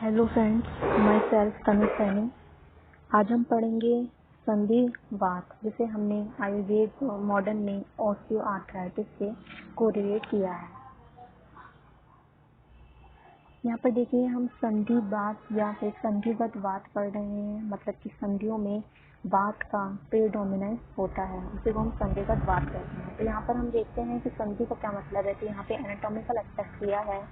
Hello friends, my self तनु सैनी। आज हम पढ़ेंगे संधिवात, जिसे हमने आयुर्वेद मॉडर्न में ऑस्टियोआर्थराइटिस से कोरिलेट किया है। यहाँ पर देखिए हम संधिवात या फिर संधिगत वात पढ़ रहे हैं, मतलब कि संधियों में वात का प्रेडोमिनेंस होता है, उसे को हम संधिगत वात कहते हैं। तो यहाँ पर हम देखते हैं कि संधि का क्या मतलब है। तो यहाँ पे एनाटॉमिकल एस्पेक्ट किया है।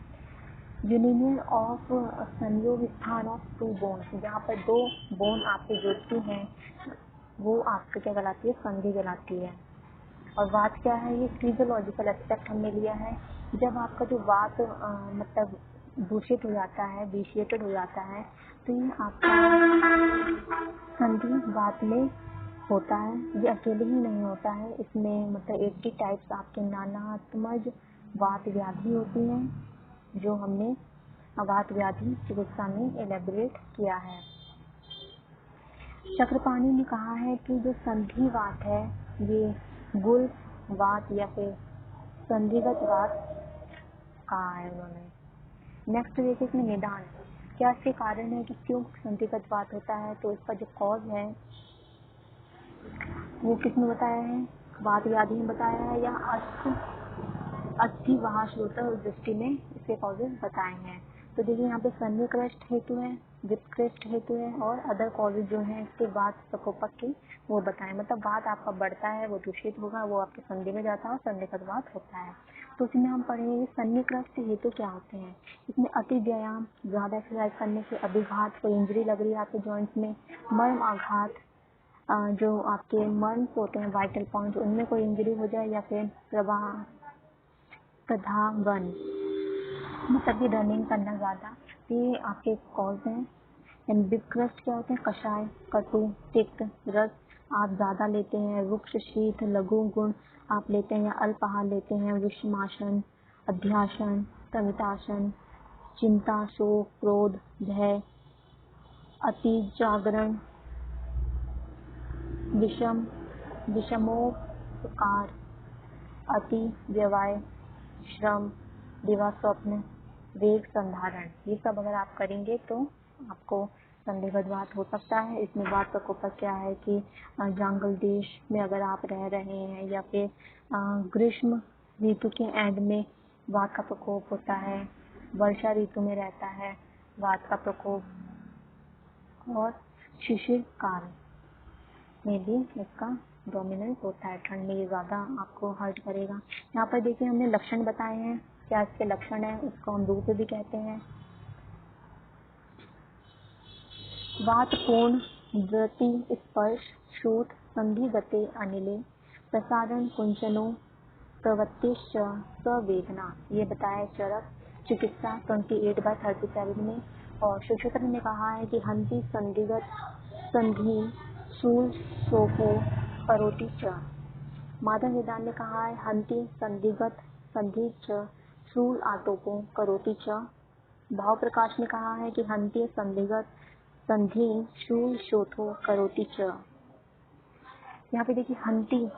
यूनियन ऑफ संयोग स्थान ऑफ टू बोन्स, जहाँ पर दो बोन आपके जुड़ती हैं वो आपको क्या कहलाती है, संधि कहलाती है। और वात क्या है, ये फिजियोलॉजिकल एस्पेक्ट हमने लिया है। जब आपका जो वात मतलब दूषित हो जाता है, विशिएटेड हो जाता है, तो ये आपका संधि वात में होता है। ये अकेले ही नहीं होता है, इसमें मतलब 80 टाइप्स आपके नानात्मज वात व्याधि होती हैं, जो हमने वात व्याधि चिकित्सा में एलेबोरेट किया है। चक्रपाणी ने कहा है कि जो संधि वात है ये गुल्फ वात या फिर संधिगत वात कहा है उन्होंने। नेक्स्ट देखिए इसमें निदान, क्या इसके कारण है कि क्यों संधिगत वात होता है। तो इसका जो कॉज है वो किसने बताया है, वात व्याधि में बताया है या अस्थि वाहश्रोत्र दृष्टि में इसके कॉजेज बताए हैं। तो देखिए यहाँ पे सन्निकृष्ट हेतु है, वित्कृष्ट हेतु है और अदर कॉजेज जो है इसके वात प्रकोपक के वो बताएं। मतलब वात आपका बढ़ता है, वो दूषित होगा, वो आपके संधि में जाता है और संधिगत वात होता है। तो उसमें हम पढ़ेंगे सन्निकृष्ट हेतु क्या होते हैं। इसमें अति व्यायाम, ज्यादा एक्सरसाइज करने से, अभिघात, कोई इंजरी लग रही है आपके जॉइंट्स में, मर्म आघात, जो आपके मर्म्स होते हैं वाइटल पॉइंट, उनमें कोई इंजरी हो जाए, या फिर प्रधावन, मतलब कि रनिंग करना ज़्यादा, ये आपके कॉज हैं। एंड विकृष्ट क्या होते हैं, कषाय, कटु, तिक्त, रस आप ज़्यादा लेते हैं, रुक्ष, शीत, लघु गुण आप लेते हैं या अल्पाहार लेते हैं, विषमासन, अध्यासन, तमितासन, चिंता, शोक, क्रोध, भय, अति जागरण, विषमोपकार, अति व्यवहाय, श्रम, दिवा स्वप्न, वेग संधारण, ये सब अगर आप करेंगे तो आपको संधिगत वात हो सकता है। इसमें वात प्रकोपक क्या है कि जंगल देश में अगर आप रह रहे हैं या फिर ग्रीष्म ऋतु के एंड में वात का प्रकोप होता है, वर्षा ऋतु में रहता है वात का प्रकोप, और शिशिर काल में भी इसका डोमिनेंस होता है। ठंड में ये ज़्यादा आपको हर्ट करेगा। यहाँ पर देखिए हमने लक्षण बताए हैं, क्या इसके लक्षण है, उसको हम रूप भी कहते हैं। वात पूर्ण धृति स्पर्श शूट संधिगते अनिले प्रसारण कुंचनो प्रवृत्तिश्च सवेदना, ये बताया चरक चिकित्सा 28/37 में। और सुक्षेत्र ने कहा है कि हंति संधिगत संधि शूल सोफो करोति च। माधव वेदांत ने कहा है हंति संधिगत संधि च शूल आटोपो करोति च। भाव प्रकाश ने कहा है कि हंति संधिगत संधि शूल शोथो करोति च। यहाँ पे देखिए हंति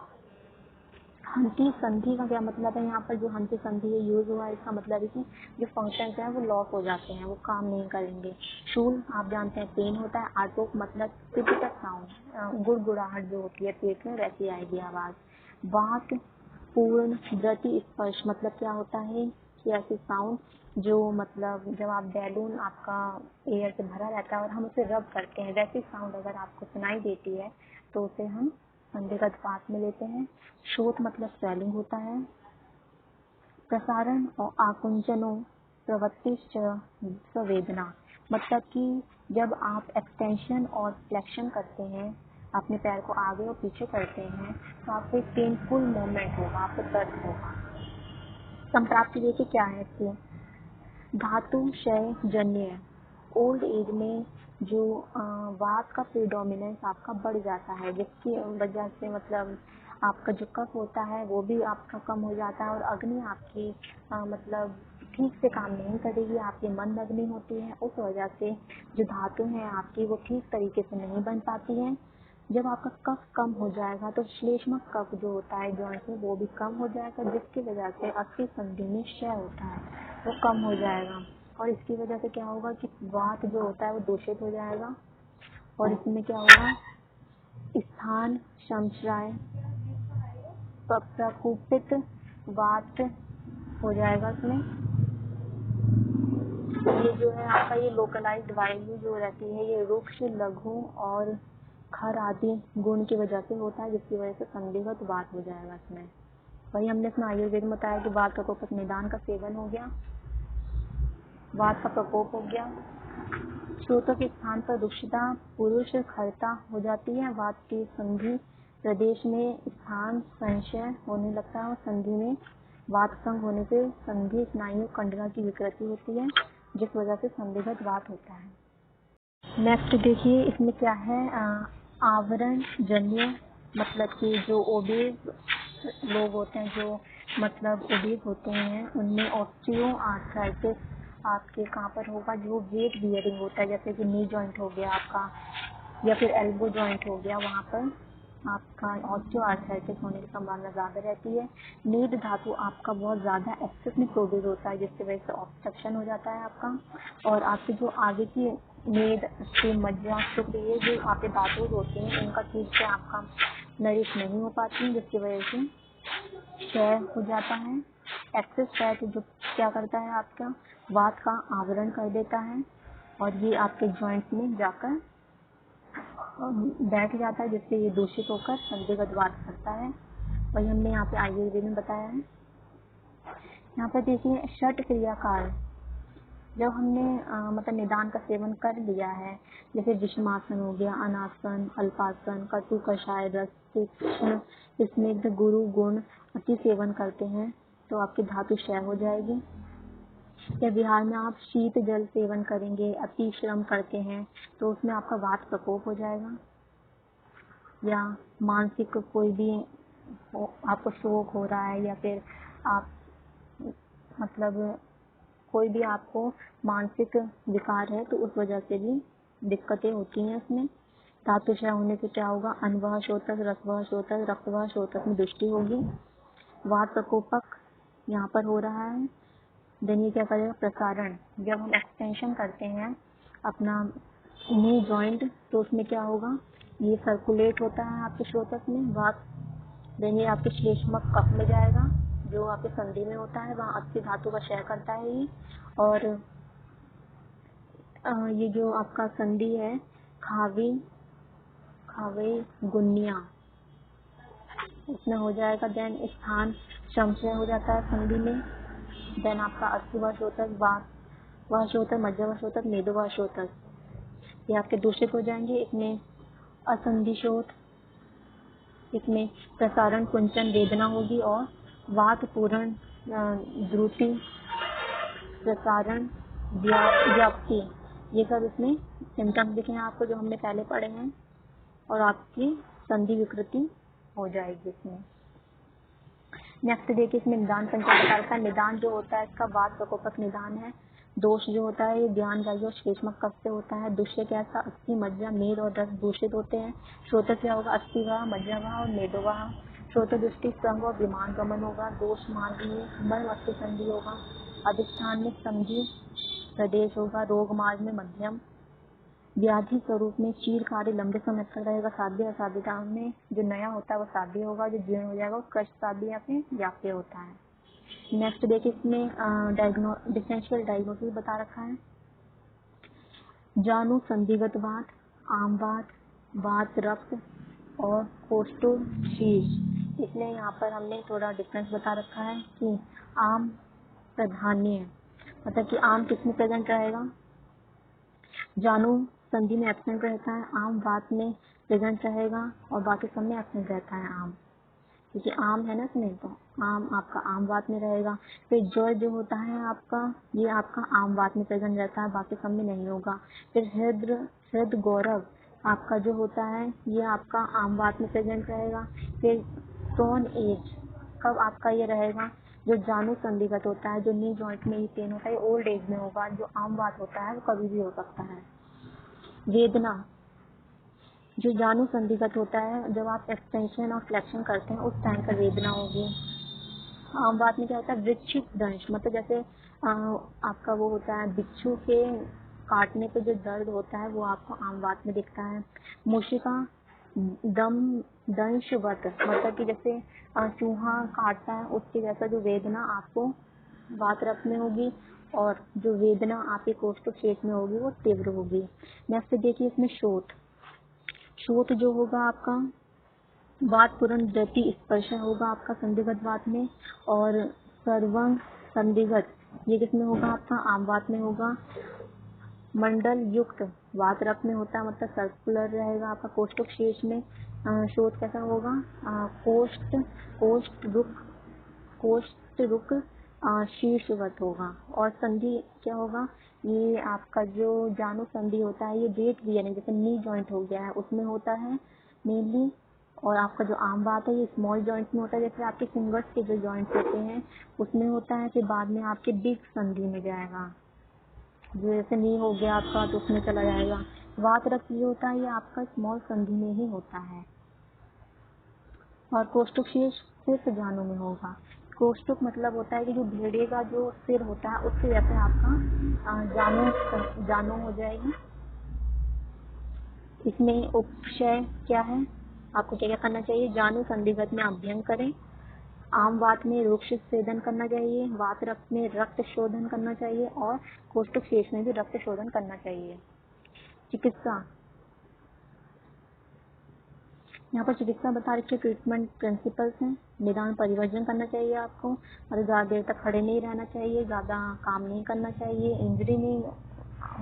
संधि का क्या मतलब है। यहाँ पर जो हंति संधि यूज हुआ है, इसका मतलब है कि जो फंक्शंस हैं वो लॉस हो जाते हैं, वो काम नहीं करेंगे। शूल आप जानते हैं पेन होता है, आटोप मतलब टिपिकल साउंड, गुड़गुड़ाहट जो होती है पेट में वैसी आएगी आवाज। वात पूर्ण धृति स्पर्श मतलब क्या होता है कि ऐसी साउंड जो मतलब जब आप बैलून आपका एयर से भरा रहता है और हम उसे रब करते हैं, वैसी साउंड अगर आपको सुनाई देती है तो उसे हम संधिगत वात में लेते हैं। शोथ मतलब स्वेलिंग होता है। प्रसारण और आकुंचनों प्रवृत्तिश्च संवेदना मतलब कि जब आप एक्सटेंशन और फ्लेक्शन करते हैं, अपने पैर को आगे और पीछे करते हैं, तो आपको एक पेनफुल मोमेंट होगा, आपको दर्द होगा। संप्राप्ति देखिए क्या है इसकी, धातु क्षय जन्य, ओल्ड एज में जो वात का प्रीडोमिनेंस आपका बढ़ जाता है, जिसकी वजह से मतलब आपका जो कफ होता है वो भी आपका कम हो जाता है और अग्नि आपकी मतलब ठीक से काम नहीं करेगी, आपकी मंद अग्नि होती है। उस वजह से जो धातु है आपकी वो ठीक तरीके से नहीं बन पाती है। जब आपका कफ कम हो जाएगा तो श्लेष्मक कफ जो होता है जॉइंट में वो भी कम हो जाएगा, जिसकी वजह से अस्थि संधि में क्षय होता है वो कम हो जाएगा। और इसकी वजह से क्या होगा कि वात जो होता है वो दूषित हो जाएगा और इसमें क्या होगा, स्थान संशय प्रकुपित वात हो जाएगा इसमें। ये जो है आपका ये लोकलाइज्ड वायु जो रहती है ये रुक्ष लघु और खर आदि गुण की वजह से होता है, जिसकी वजह से संधिगत वात हो जाएगा इसमें। वही हमने इसमें आयुर्वेद में बताया कि वात प्रकोप निदान का सेवन हो गया, वात का प्रकोप हो गया। श्रोतों के स्थान पर रुक्षता पुरुष खरता हो जाती है, वात की संधि प्रदेश में स्थान संशय होने लगता है और संधि में वात संग होने से संधि स्नायु कंडरा की विकृति होती है, जिस वजह से संधिगत वात होता है। नेक्स्ट देखिए इसमें क्या है, आवरण जन्य, मतलब कि जो ओबेस लोग होते हैं, जो मतलब ओबेस होते हैं, उनमें ऑस्टियो आर्थराइटिस आपके कहाँ पर होगा, जो वेट बियरिंग होता है, जैसे कि नी जॉइंट हो गया आपका या फिर एल्बो जॉइंट हो गया, वहाँ पर आपका ऑस्टियो आर्थराइटिस होने की संभावना ज़्यादा रहती है। नीड धातु आपका बहुत ज़्यादा एक्सेस में प्रोड्यूस होता है, जिसकी वजह से ऑब्स्ट्रक्शन हो जाता है आपका, और आपके जो आगे की मेद की मज्जा शुक्र ये जो आपके धातु होते हैं उनका ठीक से आपका नरिश नहीं हो पाती है, जिसकी वजह से क्षय हो जाता है। एक्सेस फैट जो क्या करता है आपका वात का आवरण कर देता है और ये आपके जॉइंट्स में जाकर बैठ जाता है, जिससे ये दूषित होकर संधिगत वात करता है। वही हमने यहाँ पे आयुर्वेद में बताया है। यहाँ पर देखिए षट क्रियाकाल, जब हमने मतलब निदान का सेवन कर लिया है, जैसे विषमासन हो गया, अनासन, अल्पासन, कटु कषाय रस, तीक्ष्ण स्निग्ध गुरु गुण अति सेवन करते हैं तो आपकी धातु क्षय हो जाएगी। या बिहार में आप शीत जल सेवन करेंगे, अति श्रम करते हैं तो उसमें आपका वात प्रकोप हो जाएगा। या मानसिक कोई भी आपको शोक हो रहा है या फिर आप मतलब कोई भी आपको मानसिक विकार है तो उस वजह से भी दिक्कतें होती हैं इसमें। धातु क्षय होने से क्या होगा, अनवह शोतक, रसवह शोतक, रक्तवह शोतक में दृष्टि होगी। वात प्रकोपक यहाँ पर हो रहा है। देन ये क्या करेगा, प्रसारण, जब हम एक्सटेंशन करते हैं अपना नी जॉइंट तो उसमें क्या होगा, ये सर्कुलेट होता है आपके श्रोतक में वात। देन ये आपके श्लेष्मक कफ में जाएगा जो आपके संधि में होता है, वहाँ अस्थि धातु का क्षय करता है ये। और ये जो आपका संधि है खावे गुन्निया उसमें हो जाएगा। देन स्थान संशय हो जाता है संधि में। देन आपका अस्थि शोतक, वात शोतक, मज्जा शोतक, मेदो शोतक ये आपके दूषित हो जाएंगे। इसमें असंधि शोथ, इसमें प्रसारण कुंचन वेदना होगी और वात पूर्ण द्रुति प्रसारण व्याप्ति ये सब इसमें सिम्टम्स दिखे हैं आपको जो हमने पहले पढ़े हैं, और आपकी संधि विकृति हो जाएगी इसमें। नेक्स्ट देखिए इसमें निदान पंचांग प्रकार का निदान जो होता है इसका वात प्रकोपक निदान है। दोष जो होता है ये ज्ञान गायु और श्लेष्मक कफ से होता है। दुष्य कैसा, अस्थि मज्जा मेद और रस दूषित होते हैं। श्रोत क्या होगा, अस्थिवाह, मज्जावाह और मेदोवाह। श्रोत दृष्टि संग और विमान गमन होगा। दोष मार्ग में मर्म अस्थि संधि होगा। अधिष्ठान में संधि प्रदेश होगा। रोग मार्ग में मध्यम। व्याधि स्वरूप में चीर कार्य लंबे समय तक रहेगा। साध्य असाध्यता में जो नया होता है वो साध्य होगा, जो जीर्ण हो जाएगा वो कष्ट साध्य या फिर व्याप्य होता है। नेक्स्ट देखिए इसमें डिफरेंशियल डायग्नोसिस बता रखा है। जानू संधिगत वात, आम वात, वात रक्त और कोष्ठोशीर्ष। इसलिए यहाँ पर हमने थोड़ा डिफरेंस बता रखा है कि आम प्राधान्य मतलब कि आम किसमें प्रेजेंट रहेगा, जानू संधि में एब्सेंट रहता है, आम वात में प्रेजेंट रहेगा और बाकी सब में एब्सेंट रहता है आम, क्योंकि आम है ना इसमें तो आम आपका आम वात में रहेगा। फिर जो होता है आपका ये आपका आम वात में प्रेजेंट रहता है, बाकी सब में नहीं होगा। फिर हृद गौरव आपका जो होता है ये आपका आम वात में प्रेजेंट रहेगा। फिर स्टोन एज कब आपका ये रहेगा, जो जानू संधिगत होता है, जो नी जॉइंट में ही पेन होता है, ओल्ड एज में होगा। जो आम वात होता है वो कभी भी हो सकता है। वेदना, जो जानू संधिगत होता है जब आप एक्सटेंशन और फ्लेक्शन करते हैं उस टाइम पर वेदना होगी। आम वात में क्या होता है, वृश्चिक दंश, मतलब जैसे आपका वो होता है बिच्छू के काटने पे जो दर्द होता है वो आपको आम बात में दिखता है। मूशिका दम दंशवत, मतलब कि जैसे चूहा काटता है उसके जैसा जो वेदना आपको वात रक्त में होगी, और जो वेदना आपके कोष्ठक्षेत्र में होगी वो तीव्र होगी। नेक्स्ट देखिए इसमें शोथ। शोथ जो होगा आपका वात पूर्ण गति स्पर्श होगा आपका संधिगत वात में, और सर्वंग संधिगत ये किसमें होगा आपका आम वात में होगा। मंडल युक्त वात रक्त में होता है, मतलब सर्कुलर रहेगा आपका कोष्ठक्षेत्र में। शोथ कैसा होगा, कोष्ठ कोष्ठ रुक शीर्षवत होगा। और संधि क्या होगा, ये आपका जो जानु संधि होता है ये वेट भी यानी जैसे नी जॉइंट हो गया है उसमें होता है मेनली। और आपका जो आम बात है ये स्मॉल जॉइंट्स में होता है, जैसे आपके फिंगर्स के जो जॉइंट्स होते हैं उसमें होता है, फिर बाद में आपके बिग संधि में जाएगा। जो जैसे नी हो गया आपका तो उसमें चला जाएगा। वात रक्त ये होता है ये आपका स्मॉल संधि में ही होता है। और कोष्ठक्षेत्र सिर्फ जानु में होगा। कोष्ठक मतलब होता है कि जो भेड़िए का जो सिर होता है उससे जैसे आपका जानु हो जाएगी। इसमें उपशय क्या है, आपको क्या क्या करना चाहिए, जानु संधिगत में अभ्यंग करें, आम वात में रुक्ष सेदन करना चाहिए, वात रक्त में रक्त शोधन करना चाहिए, और कोष्ठक्षेत्र में भी रक्त शोधन करना चाहिए। चिकित्सा, यहाँ पर चिकित्सा बता रखी है, ट्रीटमेंट प्रिंसिपल्स हैं। निदान परिवर्जन करना चाहिए आपको, और ज़्यादा देर तक खड़े नहीं रहना चाहिए, ज़्यादा काम नहीं करना चाहिए, इंजरी नहीं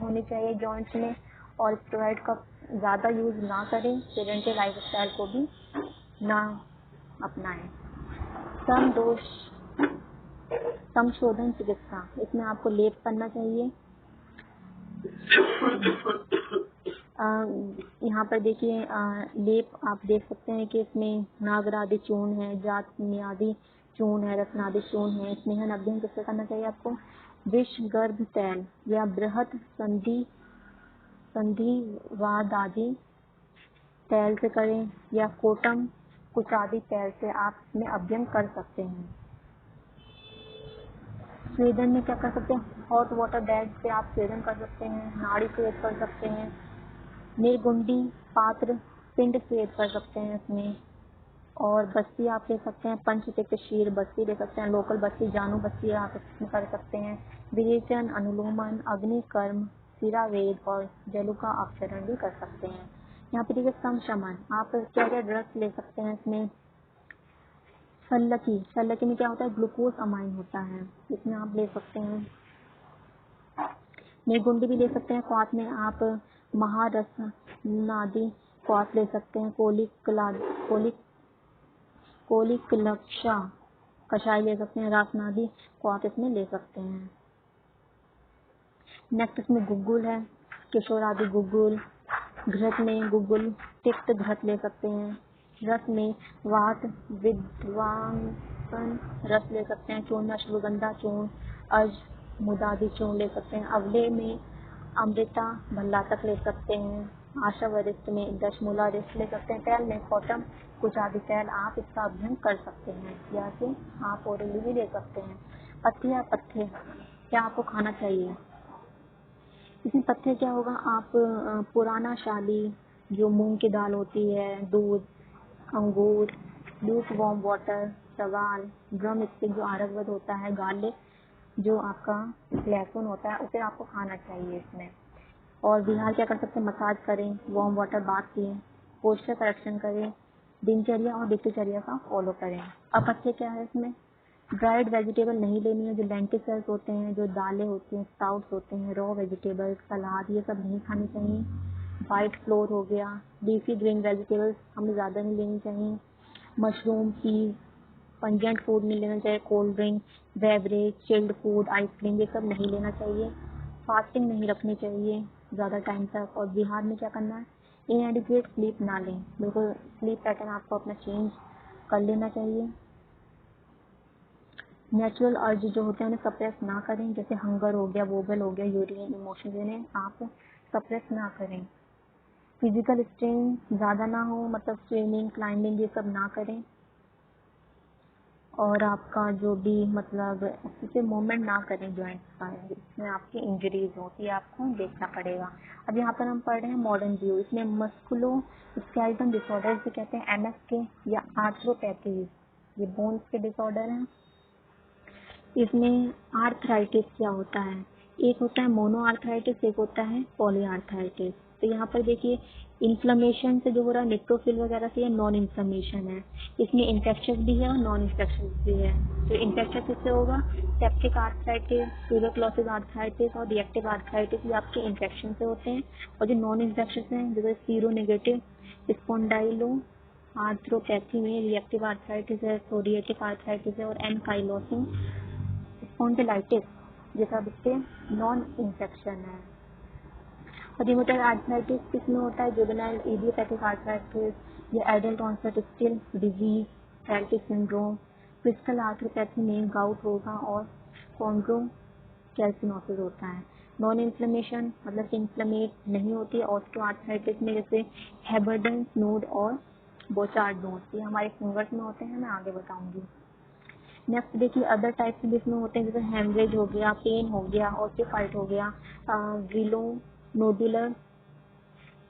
होनी चाहिए जॉइंट्स में, और स्टेरॉइड का ज़्यादा यूज़ ना करें, सेडेंटरी लाइफस्टाइल को भी ना अपनाएं। समदोष संशोधन चिकित्सा, इसमें आपको लेप करना चाहिए। यहाँ पर देखिए लेप आप देख सकते हैं कि इसमें नागरादि चूर्ण है, जातम्यादि चूर्ण है, रत्नादि चूर्ण है। स्नेहन अध्ययन किससे करना चाहिए आपको, विष गर्भ तैल या बृहत संधिवादादि तैल से करें, या कोटम कुचादि तैल से आप इसमें अध्ययन कर सकते हैं। स्वेदन में क्या कर सकते हैं, हॉट वाटर बैग से आप स्वेदन कर सकते हैं, नाड़ी स्वेद कर सकते हैं, निर्गुंडी पात्र पिंड स्वेद कर सकते हैं इसमें। और बस्ती आप ले सकते हैं, पंचतिक्त शीर बस्ती ले सकते हैं, लोकल बस्ती जानु बस्ती आप इसमें कर सकते हैं। विरेचन अनुलोमन अग्निकर्म सिरावेद और जलुका अपचरण भी कर सकते हैं। यहाँ पे देखिए समशमन, आप क्या क्या ड्रग्स ले सकते हैं इसमें, सल्लकी में क्या होता है, ग्लूकोज अमाइन होता है, इसमें आप ले सकते हैं। निर्गुंडी भी ले सकते हैं, क्वाथ में आप महारस नादि क्वाथ ले सकते हैं, कोलिक लक्षा कषाय ले सकते हैं, रासनादि क्वाथ इसमें ले सकते हैं। नेक्स्ट इसमें गुग्गुल है, किशोरादि गुग्गुल, घृत में गुग्गुल तिक्त घृत ले सकते हैं, रस में वात विद्वांसन रस ले सकते हैं, चूर्ण में अश्वगंधा चूर्ण अज मुदादि चूर्ण ले सकते हैं, अवले में अमृता भल्लातक ले सकते हैं, आशा वरिष्ठ में दशमूला रिष्ट ले सकते हैं, तैल में कॉटम कुछ आदि तैल आप इसका अध्ययन कर सकते हैं, या फिर आप ओरली भी ले सकते हैं। पथ्य क्या आपको खाना चाहिए, इसमें पथ्य क्या होगा, आप पुराना शाली जो मूंग की दाल होती है, दूध, अंगूर, लूक वार्म वाटर, सवाल, ड्रम स्टिक जो आरकवत होता है, गार्लिक जो आपका लहसुन होता है उसे आपको खाना चाहिए इसमें। और बिहार क्या कर सकते हैं, मसाज करें, वार्म वाटर बाथ पिएं, पोस्चर करेक्शन करें, दिनचर्या और दिनचर्या का फॉलो करें। अपथ्य क्या है इसमें, ड्राइड वेजिटेबल नहीं लेनी है, जो लेंटिल्स होते हैं, जो दालें होती हैं, स्प्राउट्स होते हैं, रॉ वेजिटेबल्स, सलाद ये सब नहीं खानी चाहिए। वाइट फ्लोर हो गया, लीफी ग्रीन वेजिटेबल्स हमें ज़्यादा नहीं लेनी चाहिए। मशरूम, चीज़, पंजेंट फूड नहीं लेना चाहिए, cold drink, beverage, chilled food, ice cream ये सब नहीं लेना चाहिए। फास्टिंग नहीं रखनी चाहिए ज़्यादा टाइम तक। और बिहार में क्या करना है, इनएडिक्वेट स्लीप ना लें, बिल्कुल स्लीप पैटर्न आपको अपना चेंज कर लेना चाहिए। नेचुरल अर्ज जो होते हैं उन्हें सप्रेस ना करें, जैसे हंगर हो गया, वोबल हो गया, यूरिन इमोशन इन्हें आप सप्रेस ना करें। फिजिकल स्ट्रेन ज़्यादा ना हो, मतलब स्विमिंग क्लाइंबिंग ये सब ना करें। और आपका जो भी मतलब अच्छे से मूवमेंट ना करें जॉइंट्स का, इसमें आपकी इंजरीज हो, ये आपको देखना पड़ेगा। अब यहाँ पर हम पढ़ रहे हैं मॉडर्न व्यू। इसमें मस्कुलो स्केलेटल डिसऑर्डर से कहते हैं MSK या आर्थ्रोपैथीज, ये बोन्स के डिसऑर्डर हैं। इसमें आर्थराइटिस क्या होता है, एक होता है मोनो आर्थराइटिस, एक होता है पॉली आर्थराइटिस। तो यहाँ पर देखिए इन्फ्लेमेशन से जो हो रहा है न्यूट्रोफिल वगैरह से, नॉन इन्फ्लेमेशन है। इसमें इन्फेक्शस भी है और नॉन इन्फेक्शस भी है। तो इन्फेक्शस किससे होगा, सेप्टिक आर्थराइटिस, ट्यूबरकुलोसिस आर्थराइटिस और रिएक्टिव आर्थराइटिस, ये आपके इन्फेक्शन से होते हैं। और जो नॉन इन्फेक्शस हैं जैसे सीरो नेगेटिव स्पॉन्डाइलो आर्थ्रोपैथी में रिएक्टिव आर्थराइटिस है, सोरिएटिक आर्थराइटिस है और एनकाइलोसिस स्पॉन्डिलाइटिस, ये सब इसके नॉन इन्फेक्शन है। रिमेटॉइड आर्थराइटिस किसमें होता है, जुवेनाइल इडियोपैथिक आर्थराइटिस या adult onset skin disease, Felty syndrome. Crystal arthropathy में गाउट होगा और कॉन्ड्रोकैल्सिनोसिस होता है। नॉन इन्फ्लेमेशन मतलब कि इन्फ्लेमेट नहीं होती है ऑस्टियोआर्थराइटिस में, जैसे हेबर्डन नोड और बोचार्ड नोड, ये हमारे फिंगर्स में होते हैं, मैं आगे बताऊंगी। नेक्स्ट देखिए अदर टाइप्स भी इसमें होते हैं, जैसे हेमरेज हो गया, पेन हो गया, ऑस्टियोफाइट हो गया, ग्रिलो नोडुलर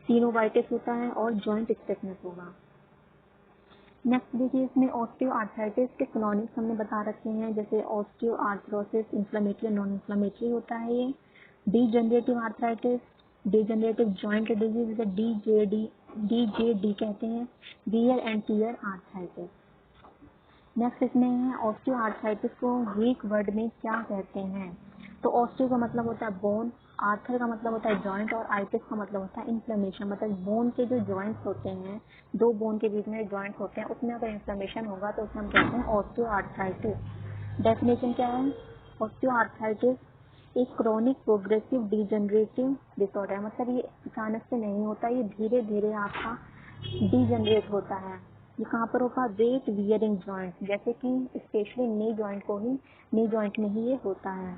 सीनोवाइटिस होता है और जॉइंट स्टिफनेस होगा। नेक्स्ट देखिए इसमें ऑस्टियोआर्थराइटिस के सिनोनिम्स हमने बता रखे हैं, जैसे ऑस्टियोआर्थरोसिस इन्फ्लेमेटरी और नॉन इन्फ्लेमेटरी होता है ये। Degenerative arthritis, degenerative joint disease, जैसे डीजेडी कहते हैं, wear and tear arthritis. Next इसमें है ऑस्टियोआर्थराइटिस को ग्रीक वर्ड में क्या कहते हैं। तो ऑस्टियो का मतलब होता है बोन, आर्थर का मतलब होता है जॉइंट और आइटिस का मतलब होता है इन्फ्लेमेशन। मतलब बोन के जो जॉइंट्स होते हैं, दो बोन के बीच में जॉइंट्स होते हैं, उसमें अगर इन्फ्लेमेशन होगा तो उसमें हम कहते हैं ऑस्टियोआर्थराइटिस। डेफिनेशन क्या है, ऑस्टियोआर्थराइटिस एक क्रोनिक प्रोग्रेसिव डीजनरेटिव डिसऑर्डर है। मतलब ये अचानक से नहीं होता, ये धीरे धीरे आपका डीजनरेट होता है। ये कहाँ पर होगा, वेट वियरिंग जॉइंट, जैसे कि स्पेशली नी जॉइंट को ही, नी जॉइंट में ही ये होता है।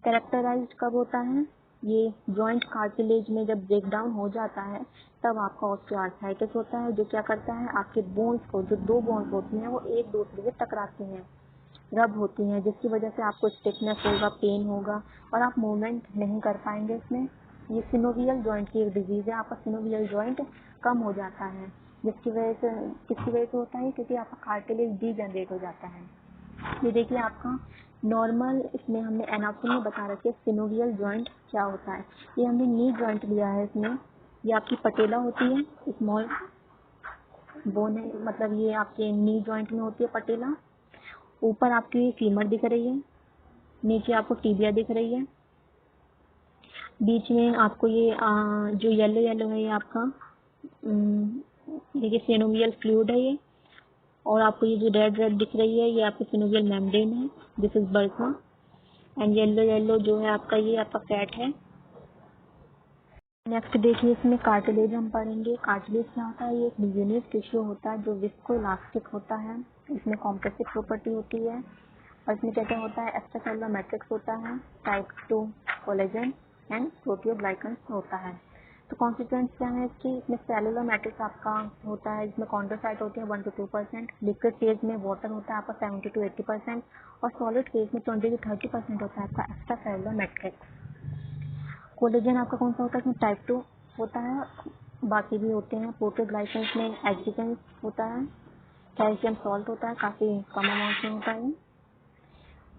कैरेक्टराइज्ड कब होता है, ये जॉइंट कार्टिलेज में जब ब्रेक डाउन हो जाता है तब आपका ऑस्टियोआर्थराइटिस होता है, जो क्या करता है आपके बोन्स को, जो दो बोन्स होती हैं वो एक दूसरे से टकराती हैं, रब होती हैं, जिसकी वजह से आपको स्टिफनेस होगा, पेन होगा और आप मूवमेंट नहीं कर पाएंगे इसमें। ये सिनोवियल जॉइंट की एक डिजीज है, आपका सिनोवियल जॉइंट कम हो जाता है, जिसकी वजह से, किसकी वजह से होता है, क्योंकि आपका कार्टिलेज डीजनरेट हो जाता है। ये देखिए आपका नॉर्मल, इसमें हमने एनाटॉमी में बता रखी है सिनोवियल जॉइंट क्या होता है। ये हमने नी जॉइंट लिया है इसमें, ये आपकी पटेला होती है, स्मॉल बोन है, मतलब ये आपके नी जॉइंट में होती है पटेला। ऊपर आपकी फीमर दिख रही है, नीचे आपको टीबिया दिख रही है, बीच में आपको ये जो येलो येलो है ये आपका देखिए सिनोवियल फ्लूइड है ये, और आपको ये जो रेड रेड दिख रही है ये आपकी सिनोवियल मेम्ब्रेन है, this is bursa. And yellow yellow जो है आपका ये आपका फैट है। नेक्स्ट देखिए इसमें कार्टिलेज हम पढ़ेंगे। कार्टिलेज क्या होता है, ये एक यूनिक टिश्यू होता है जो विस्कोइलास्टिक होता है, इसमें कॉम्प्रेसिव प्रॉपर्टी होती है और इसमें क्या क्या होता है, एक्स्ट्रासेलुलर मैट्रिक्स होता है, टाइप 2 कोलेजन एंड प्रोटियोग्लाइकन्स होता है। तो कॉन्स्टिट्यूएंट्स क्या है इसकी, इसमें सेलुलर मैट्रिक्स आपका होता है, इसमें कॉन्ड्रोसाइट होते हैं 1 to 2%, लिक्विड फेज में वाटर होता है आपका 70 to 80% और सॉलिड फेज में 20 to 30% होता है आपका एक्स्ट्रा सेलुलर मैट्रिक्स। कोलेजन आपका कौन सा होता है, इसमें टाइप 2 होता है, बाकी भी होते हैं। प्रोटियोग्लाइकन्स में एग्जीटेंस होता है, कैल्शियम सॉल्ट होता है, काफ़ी कम अमाउंट में होता है।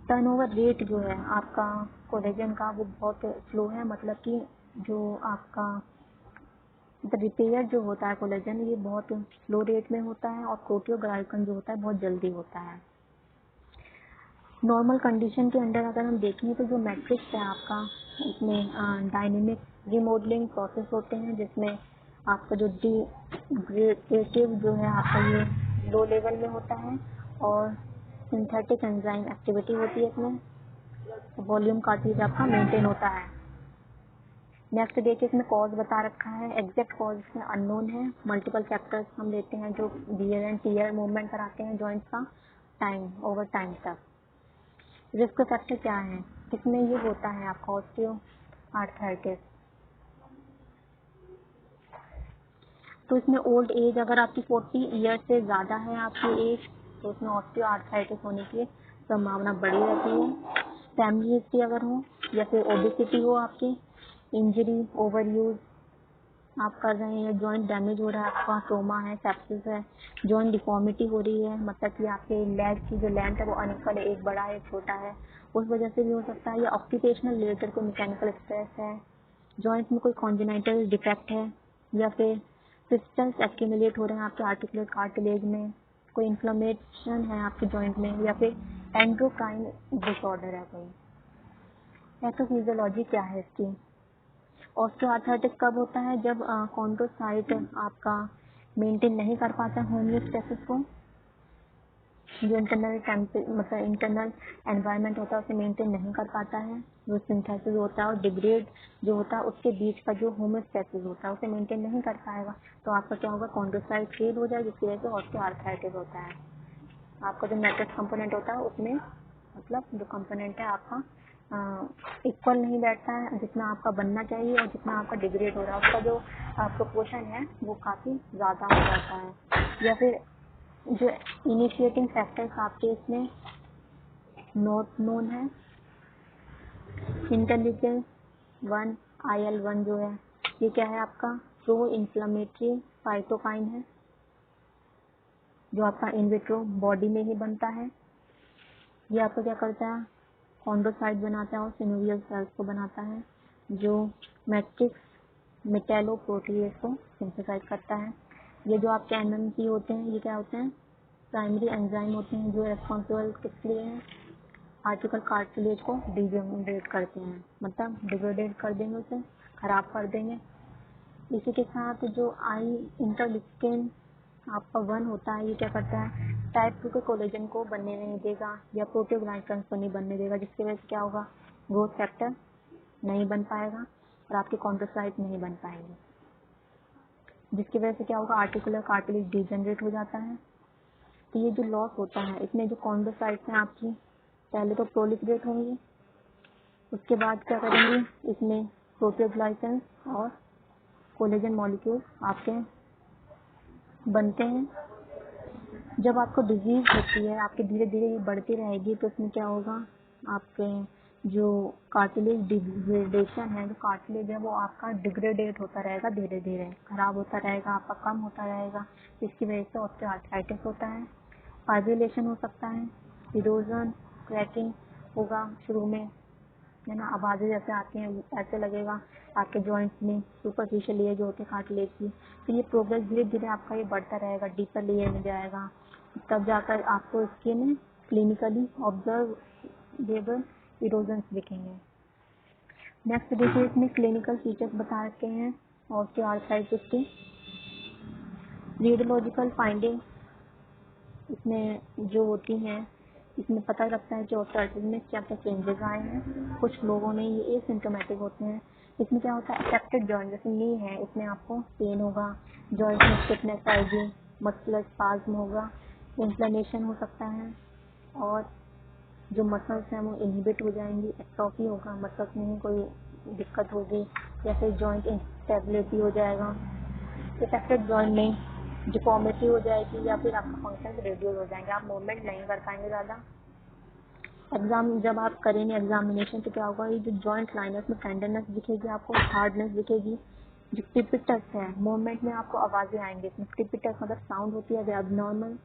टर्नओवर रेट जो है आपका कोलेजन का वो बहुत स्लो है, मतलब कि जो आपका रिपेयर जो होता है कोलेजन ये बहुत स्लो रेट में होता है और प्रोटियोग्लाइकन जो होता है बहुत जल्दी होता है। नॉर्मल कंडीशन के अंडर अगर हम देखें तो जो मैट्रिक्स है आपका, इसमें डायनेमिक रिमॉडलिंग प्रोसेस होते हैं, जिसमें आपका जो डिग्रेडेटिव जो है आपका ये लो लेवल में होता है और सिंथेटिक एंजाइम एक्टिविटी होती है इसमें, वॉल्यूम कार्टिलेज आपका मेंटेन होता है। नेक्स्ट देखिए इसमें कॉज बता रखा है, एग्जैक्ट कॉज इसमें अननोन है, मल्टीपल फैक्टर्स हम लेते हैं जो वियर एंड टियर मूवमेंट कराते हैं जॉइंट्स का टाइम ओवर टाइम तक। रिस्क फैक्टर क्या है, किसमें ये होता है आपका ऑस्टियोआर्थराइटिस, तो इसमें ओल्ड एज अगर आपकी 40 ईयर्स से ज़्यादा है आपकी एज तो उसमें ऑस्टियोआर्थराइटिस होने की संभावना बड़ी रहती है। फैमिली हिस्ट्री अगर हो या फिर ओबेसिटी हो, आपकी इंजरी, ओवरयूज आप कर रहे हैं, जॉइंट डैमेज हो रहा है आपका, ट्रोमा है, सेप्सिस है, जॉइंट डिफॉर्मिटी हो रही है, मतलब कि आपके लेग की जो लेंथ है वो अनइक्वल है, एक बड़ा है एक छोटा है, उस वजह से भी हो सकता है। या ऑक्यूपेशनल रिलेटेड कोई मैकेनिकल स्ट्रेस है, जॉइंट में कोई कॉन्जेनाइटल डिफेक्ट है, या फिर क्रिस्टल्स एक्यूमुलेट हो रहे हैं आपके आर्टिकुलर कार्टिलेज में, कोई इन्फ्लेमेशन है आपके जॉइंट में, या फिर एंड्रोक्राइन डिसऑर्डर है कोई। पैथोफिजियोलॉजी क्या है इसकी? ऑस्टियोआर्थराइटिस कब होता है? जब कॉन्ड्रोसाइट आपका मेंटेन नहीं कर पाता होमियोस्टेसिस को, जो इंटरनल मतलब इंटरनल एनवायरनमेंट होता है उसे मेंटेन नहीं कर पाता है, जो सिंथेसिस होता है और डिग्रेड जो होता है उसके बीच का जो होमियोस्टेसिस होता है उसे मेंटेन नहीं कर पाएगा, तो आपका क्या होगा, कॉन्ड्रोसाइट फेल हो जाए, जिसकी वजह से ऑस्टियोआर्थराइटिस होता है। आपका जो मैट्रिक्स कंपोनेंट होता है उसमें मतलब जो कंपोनेंट है आपका इक्वल नहीं बैठता है, जितना आपका बनना चाहिए और जितना आपका डिग्रेड हो रहा है उसका जो प्रोपोर्शन है वो काफ़ी ज़्यादा हो जाता है। या फिर जो इनिशिएटिंग फैक्टर्स आपके इसमें नोट नोन है, इंटरल्यूकिन 1, IL-1 जो है ये क्या है आपका, प्रो इन्फ्लेमेटरी साइटोकाइन है जो आपका इन विट्रो बॉडी में ही बनता है। ये आपको क्या करता है, कॉन्ड्रोसाइट बनाता है और सिनोवियल सेल्स को बनाता है, जो मैट्रिक्स मेटेलोप्रोटीएज को सिंथेसाइज करता है। ये जो आपके MMP होते हैं ये क्या होते हैं, प्राइमरी एंजाइम होते हैं जो रेस्पॉन्सिबल किस लिए हैं, आर्टिकल कार्टिलेज को डिग्रेडेट करते हैं, मतलब डिग्रेडेट कर देंगे, उसे खराब कर देंगे। इसी के साथ जो आई इंटरल्यूकिन आपका 1 होता है ये क्या करता है, टाइप 2 के कोलेजन को बनने नहीं देगा या प्रोटीओग्लाइकन्स को नहीं बनने देगा, जिसकी वजह से क्या होगा, ग्रोथ फैक्टर नहीं बन पाएगा और आपके कॉन्ड्रोसाइट नहीं बन पाएंगे, जिसकी वजह से क्या होगा, आर्टिकुलर कार्टिलेज डिजेनरेट हो जाता है। तो ये जो लॉस होता है इसमें जो कॉन्ड्रोसाइट्स हैं आपकी पहले तो प्रोलिफरेट होंगी, उसके बाद क्या करेंगे, इसमें प्रोटीओग्लाइकन्स और कोलेजन मॉलिक्यूल आपके बनते हैं। जब आपको डिजीज होती है आपके धीरे धीरे ये बढ़ती रहेगी तो उसमें क्या होगा, आपके जो कार्टिलेज डिग्रेडेशन है, जो कार्टिलेज है वो आपका डिग्रेडेट होता रहेगा, धीरे धीरे खराब होता रहेगा, आपका कम होता रहेगा, जिसकी वजह से ऑस्टियोआर्थराइटिस होता है। फाइब्रिलेशन हो सकता है, इरोजन, क्रैकिंग होगा शुरू में, है ना, आवाज़ें जैसे आती हैं ऐसे लगेगा आपके जॉइंट्स में, सुपरफिशियल लेयर जो होती है कार्टिलेज की। तो ये प्रोग्रेस धीरे धीरे आपका ये बढ़ता रहेगा, डीपर लेयर में जाएगा, तब जाकर आपको इसके में क्लिनिकली ऑब्जर्वेबल इरोजन्स दिखेंगे। नेक्स्ट देखिए, इसमें क्लिनिकल फीचर्स बता रखे हैं ऑस्टियोआर्थराइटिस की। रेडियोलॉजिकल फाइंडिंग इसमें जो होती हैं, इसमें पता लगता है कि ऑस्टियोआर्थराइटिस में क्या क्या चेंजेस आए हैं। कुछ लोगों में ये एसिम्टोमेटिक होते हैं। इसमें क्या होता है, अफेक्टेड जॉइंट जैसे नी है, इसमें आपको पेन होगा, जॉइंट में स्टिफनेस आएगी, मस्कुलर स्पाज्म होगा, इन्फ्लेमेशन हो सकता है, और जो मसल्स हैं वो इनहिबिट हो जाएंगी, एट्रोफी होगा, मसल्स में ही कोई दिक्कत होगी, या फिर जॉइंट इंस्टेबिलिटी हो जाएगा, अफेक्टेड जॉइंट में डिफॉर्मिटी हो जाएगी, या फिर आपका फंक्शन रिड्यूस हो जाएंगे, आप मूवमेंट नहीं कर पाएंगे ज़्यादा। एग्जाम जब आप करेंगे एग्जामिनेशन तो क्या होगा, ये जो जॉइंट लाइन है उसमें टेंडरनेस दिखेगी, आपको हार्डनेस दिखेगी। जो टिपिटस है, मूवमेंट में आपको आवाज़ें आएंगी, इसमें टिपिटस मतलब साउंड होती है एबनॉर्मल।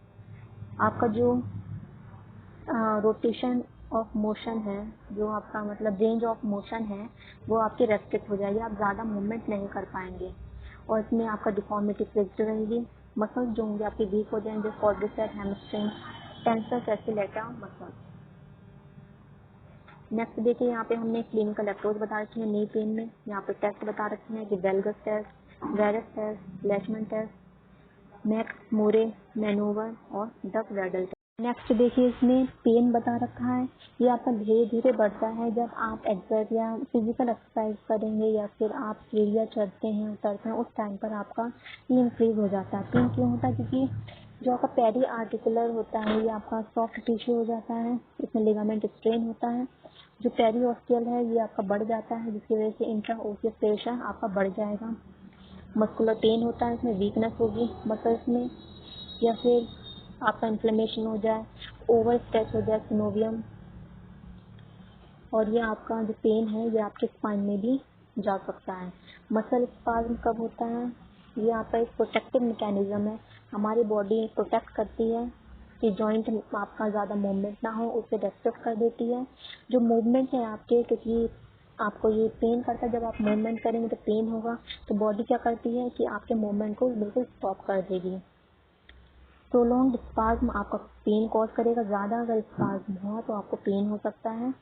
आपका जो रोटेशन ऑफ मोशन है, जो आपका मतलब रेंज ऑफ मोशन है, वो आपकी रेस्ट्रिक्ट हो जाएगी, आप ज़्यादा मूवमेंट नहीं कर पाएंगे। और इसमें आपका डिफॉर्मिटी फिक्स्ड रहेगी, मसल्स जो होंगे आपके वीक हो जाएंगे, quadricep, hamstring, tensor fascia lata muscle. Next देखिए, यहाँ पे हमने क्लिनिकल अप्रोच बता रखी है नी पेन में। यहाँ पे टेस्ट बता रखे हैं कि valgus test, varus test, Lachman test, McMurray manoeuvre और डक वेडल टेस्ट। नेक्स्ट देखिए, इसमें पेन बता रखा है, ये आपका धीरे धीरे बढ़ता है जब आप एक्सर्ट या फिजिकल एक्सरसाइज करेंगे या फिर आप सीढ़ियाँ चढ़ते हैं उतरते हैं, उस टाइम पर आपका ये इंक्रीज हो जाता है। पेन क्यों होता है, क्योंकि जो आपका पेरी आर्टिकुलर होता है ये आपका सॉफ्ट टिश्यू हो जाता है, इसमें लिगामेंट स्ट्रेन होता है। जो पेरी ऑस्टियल है ये आपका बढ़ जाता है, जिसकी वजह से इंट्रा ओसियस प्रेशर आपका बढ़ जाएगा। मस्कुलर पेन होता है, इसमें वीकनेस होगी मसल्स में, या फिर आपका इन्फ्लेमेशन हो जाए, ओवर स्ट्रेच हो जाए सिनोवियम, और ये आपका जो पेन है ये आपके स्पाइन में भी जा सकता है। मसल स्पाज्म कब होता है? ये आपका एक प्रोटेक्टिव मैकेनिज्म है, हमारी बॉडी प्रोटेक्ट करती है कि जॉइंट आपका ज़्यादा मूवमेंट ना हो, उसे रेस्ट्रिक्ट कर देती है। जो मूवमेंट है आपके, क्योंकि आपको ये पेन करता है, जब आप मूवमेंट करेंगे तो पेन होगा, तो बॉडी क्या करती है कि आपके मूवमेंट को बिल्कुल स्टॉप कर देगी। प्रोलॉन्ग्ड स्पाज्म आपका पेन कॉज करेगा, ज़्यादा अगर स्पाज्म हुआ तो आपको पेन हो सकता है।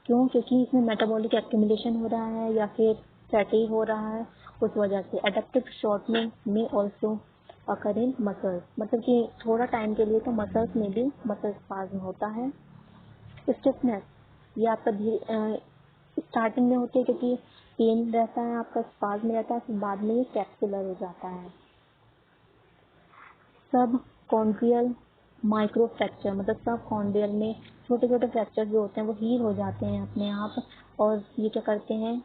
क्यों? क्योंकि इसमें मेटाबॉलिक एक्यूमुलेशन हो रहा है या फिर फैटी हो रहा है, उस वजह से। एडेप्टिव शॉर्टनिंग में ऑल्सो अकर इन मसल्स, मतलब कि थोड़ा टाइम के लिए तो मसल्स में भी मसल स्पाज्म होता है। स्टिफनेस, ये आपका स्टार्टिंग में होती है क्योंकि पेन रहता है, आपका स्पाज्म रहता है, फिर बाद में ये कैप्सुलर हो जाता है। सब कॉन्ड्रियल माइक्रो फ्रैक्चर, मतलब सब कॉन्ड्रियल में छोटे छोटे फ्रैक्चर जो होते हैं वो हील हो जाते हैं अपने आप, और ये क्या करते हैं,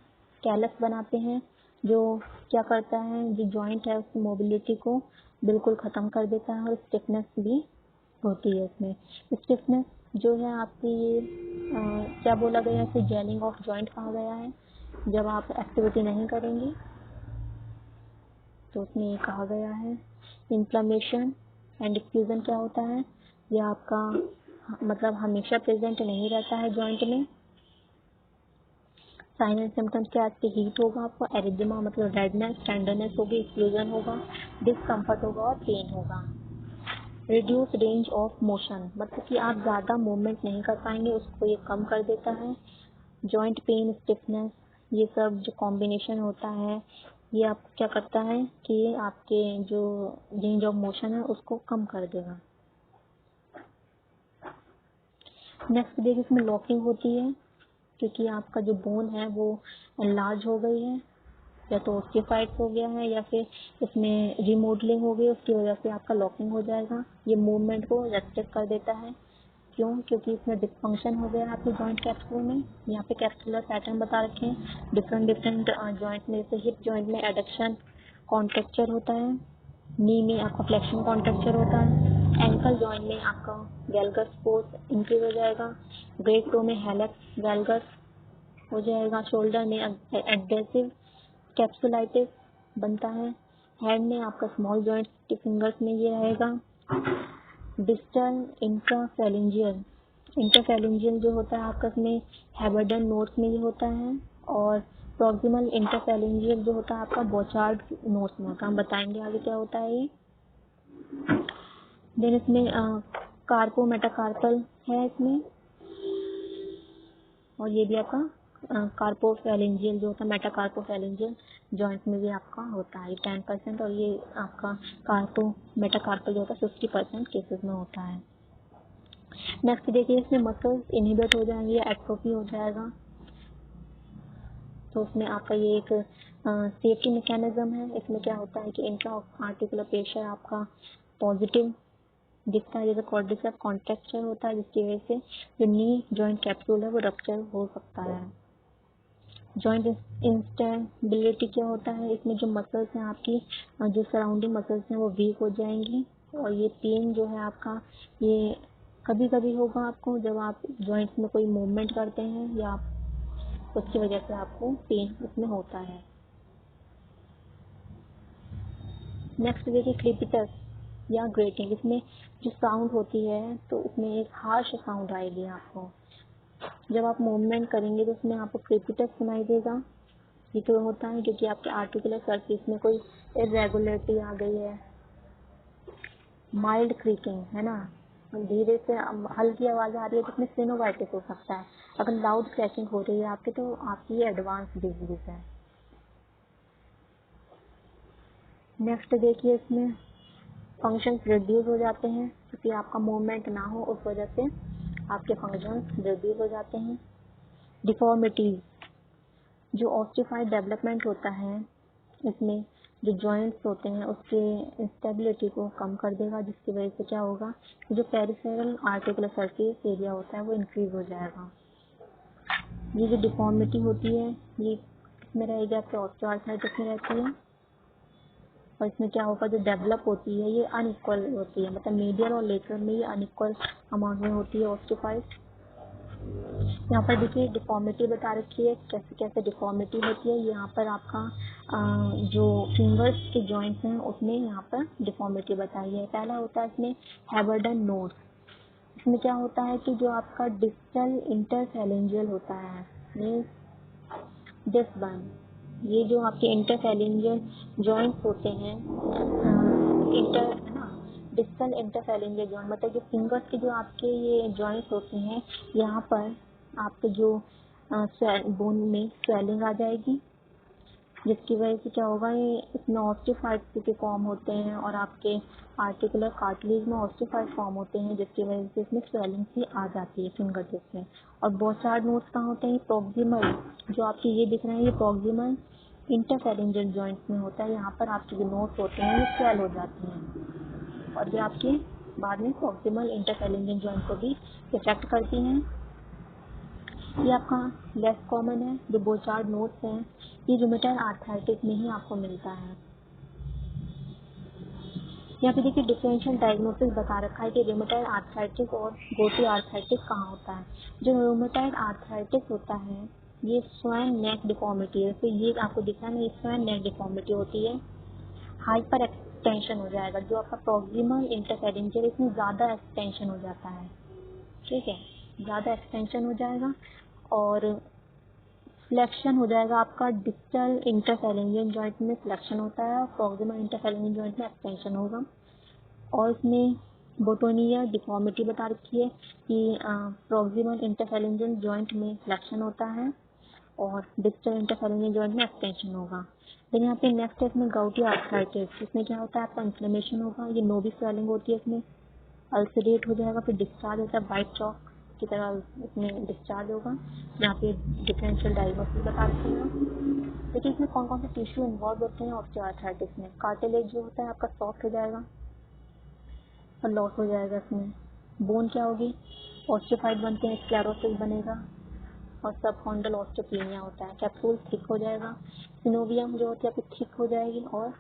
कैलस बनाते हैं, जो क्या करता है, जो जॉइंट है उसकी मोबिलिटी को बिल्कुल ख़त्म कर देता है, और स्टिफनेस भी होती है इसमें। स्टिफनेस जो है आपकी ये क्या बोला गया है, इसे जेलिंग ऑफ जॉइंट कहा गया है। जब आप एक्टिविटी नहीं करेंगे तो उसमें ये कहा गया है। इन्फ्लेमेशन एंड डिफ्यूजन क्या होता है, ये आपका मतलब हमेशा प्रेजेंट नहीं रहता है जॉइंट में। साइन एंड सिम्टम्स क्या है, हीट होगा आपको, एरिथेमा मतलब रेडनेस, टेंडरनेस होगी, एक्सक्लूजन होगा, डिस्कम्फर्ट होगा और पेन होगा। रिड्यूस रेंज ऑफ मोशन, मतलब कि आप ज़्यादा मूवमेंट नहीं कर पाएंगे, उसको ये कम कर देता है। जॉइंट पेन, स्टिफनेस, ये सब जो कॉम्बिनेशन होता है ये आपको क्या करता है कि आपके जो रेंज ऑफ मोशन है उसको कम कर देगा। नेक्स्ट देखिए, इसमें लॉकिंग होती है क्योंकि आपका जो बोन है वो लार्ज हो गई है, या तो ऑस्टिफाइड हो गया है या फिर इसमें रिमॉडलिंग हो गई, उसकी वजह से आपका लॉकिंग हो जाएगा। ये मूवमेंट को रेस्ट्रिक्ट कर देता है। क्यों? क्योंकि इसमें डिस्फंक्शन हो गया है आपके जॉइंट कैप्सूल में। यहाँ पे कैप्सुलर पैटर्न बता रखे हैं डिफरेंट डिफरेंट जॉइंट में। जैसे हिप जॉइंट में एडक्शन कॉन्ट्रेक्चर होता है, नी में आपका फ्लेक्शन कॉन्ट्रेक्चर होता है, एंकल जॉइंट में आपका वैल्गस फोर्स इंक्रीज हो जाएगा, ग्रेट टो में हेलेक्स वैल्गस हो जाएगा, शोल्डर में एडहेसिव कैप्सुलाइटिस बनता है, हैंड में आपका स्मॉल जॉइंट के फिंगर्स में ये रहेगा। डिस्टल इंट्राफेरेंजियल, इंट्राफेरेंजियल जो होता है आपका इसमें हैबर्डन नोट्स में ये होता है, और प्रॉक्सिमल इंट्राफेरेंजियल जो होता है आपका बोचार्ड नोट्स में होता है। हम बताएंगे आगे क्या होता है ये। देन इसमें कार्पो मेटाकार्पल है इसमें, और ये भी आपका कार्पोफेरेंजियल जो होता है, मेटाकार्पोफेरेंजियल जॉइंट में भी आपका होता है 10%, और ये आपका कार्पो मेटाकार्पल जो होता है 50% केसेस में होता है। नेक्स्ट देखिए, इसमें मसल्स इनहिबिट हो जाएंगे या एट्रोफी हो जाएगा, तो उसमें आपका ये एक सेफ्टी मैकेनिज्म है। इसमें क्या होता है कि इंट्रा आर्टिकुलर प्रेशर आपका पॉजिटिव दिखता है, जैसे क्वाड्रिसेप कॉन्ट्रैक्चर होता है, जिसकी वजह से जो नी जॉइंट कैप्सूल है वो रप्चर हो सकता है। जॉइंट इंस्टेबिलिटी क्या होता है, इसमें जो मसल्स हैं आपकी, जो सराउंडिंग मसल्स हैं वो वीक हो जाएंगी, और ये पेन जो है आपका ये कभी कभी होगा आपको जब आप जॉइंट्स में कोई मूवमेंट करते हैं या उसकी वजह से आपको पेन इसमें होता है। नेक्स्ट देखिए, क्रीपिटस या ग्रेटिंग, इसमें जो साउंड होती है तो इसमें एक हार्श साउंड आएगी आपको, जब आप मूवमेंट करेंगे तो उसमें आपको क्रीपिटस सुनाई देगा। ये तो होता है क्योंकि आपके आर्टिकुलर सर्फेस में कोई इरेगुलरिटी आ गई है। माइल्ड क्रीकिंग है ना, धीरे से हल्की आवाज आ रही है तो इसमें सिनोवाइटिस हो सकता है। अगर लाउड क्रैकिंग हो रही है आपके तो आपकी ये एडवांस डिजीज है। नेक्स्ट देखिए, इसमें फंक्शंस रिड्यूस हो जाते हैं क्योंकि आपका मूवमेंट ना हो, उस वजह से आपके फंक्शंस रिड्यूस हो जाते हैं। डिफॉर्मिटीज, जो ऑस्टिफाइड डेवलपमेंट होता है इसमें जो जॉइंट्स होते हैं उसके इंस्टेबिलिटी को कम कर देगा, जिसकी वजह से क्या होगा, जो पेरिफेरल आर्टिकुलर सरफेस एरिया होता है वो इंक्रीज हो जाएगा। ये जो डिफॉर्मिटी होती है ये किसमें रहेगी, आपके ऑस्टियोआर्थराइटिस में रहती है। और इसमें क्या होगा, जो डेवलप होती है ये अनइक्वल होती है, मतलब मीडियल और लेटरल में ये अनइक्वल अमाउंट में होती है ऑस्टियोफाइट। यहाँ पर देखिए डिफॉर्मिटी बता रखी है, कैसे कैसे डिफॉर्मिटी होती है। यहाँ पर आपका जो फिंगर्स के जॉइंट्स हैं उसमें यहाँ पर डिफॉर्मिटी बताई है। पहला होता है इसमें हैवर्डन नोड्स। इसमें क्या होता है कि जो आपका डिस्टल इंटरफेरेंजियल होता है, मीन्स दिस वन, ये जो आपके इंटरफेरेंजियल जॉइंट्स होते हैं, इंटर है ना, डिस्टल इंटरफेरेंजियल जॉइंट, मतलब जो फिंगर्स के जो आपके ये जॉइंट्स होते हैं, यहाँ पर आपके जो बोन में स्वेलिंग आ जाएगी, जिसकी वजह से क्या होगा, ये इसमें ऑस्टियोफाइट्स के फॉर्म होते हैं और आपके आर्टिकुलर कार्टिलेज में ऑस्टियोफाइट फॉर्म होते हैं, जिसकी वजह से इसमें स्वेलिंग भी आ जाती है फिंगर टिप्स में। और बोचार्ड नोड्स कहाँ होते हैं, प्रॉक्सिमल, जो आपके ये दिख रहे हैं ये प्रॉक्सिमल इंटरफेरेंजियल जॉइंट्स में होता है। यहाँ पर आपके जो नोड्स होते हैं ये स्वेल हो जाते हैं और ये आपके बाद में प्रॉक्सिमल इंटरफेरेंजियल जॉइंट को भी इफेक्ट करती हैं। ये आपका लेस कॉमन है। जो बोचार्ड नोड्स हैं ये रूमेटॉइड आर्थराइटिस में ही आपको मिलता है। यहाँ पे देखिए डिफरेंशियल डायग्नोसिस बता रखा है कि रूमेटॉइड आर्थराइटिस और गोटी आर्थराइटिस कहाँ होता है। जो रूमेटॉइड आर्थराइटिस होता है ये स्वैन नेक डिफॉर्मिटी है, तो ये आपको दिख रहा है ना, ये स्वैन नेक डिफॉर्मिटी होती है। हाइपर एक्सटेंशन हो जाएगा, जो आपका प्रॉक्सिमल इंटरफेरेंजियल इसमें ज़्यादा एक्सटेंशन हो जाता है, ठीक है, ज़्यादा एक्सटेंशन हो जाएगा और फ्लेक्शन हो जाएगा आपका। डिस्टल इंटरफेरेंजियल जॉइंट में फ्लेक्शन होता है और प्रॉक्सिमल इंटरफेरेंजियल जॉइंट में एक्सटेंशन होगा। और इसमें बोटोनिया डिफॉर्मिटी बता रखी है कि प्रॉक्सिमल इंटरफेरेंजियल जॉइंट में फ्लेक्शन होता है और डिस्टल इंटरफेरेंजियल जॉइंट में एक्सटेंशन होगा। देन यहाँ पे नेक्स्ट है इसमें गाउटी आर्थराइटिस। इसमें क्या होता है, आपका इन्फ्लेमेशन होगा, ये नोवी स्वेलिंग होती है, इसमें अल्सरेट हो जाएगा, फिर डिस्चार्ज होता है, वाइट चॉक की तरह इसमें डिस्चार्ज होगा। यहाँ पे डिफरेंशियल डायग्नोसिस बता रखी है। देखिए इसमें कौन कौन से टिश्यू इन्वॉल्व होते हैं ऑस्टियोआर्थराइटिस में। कार्टिलेज जो होता है आपका सॉफ्ट हो जाएगा और लॉस हो जाएगा इसमें। बोन क्या होगी, ऑस्टियोफाइट बनते हैं, स्क्लेरोसिस बनेगा और सबकॉन्डल ऑस्टियोपेनिया होता है। कैप्सूल थिक हो जाएगा, सिनोवियम जो होती है आपकी थिक हो जाएगी और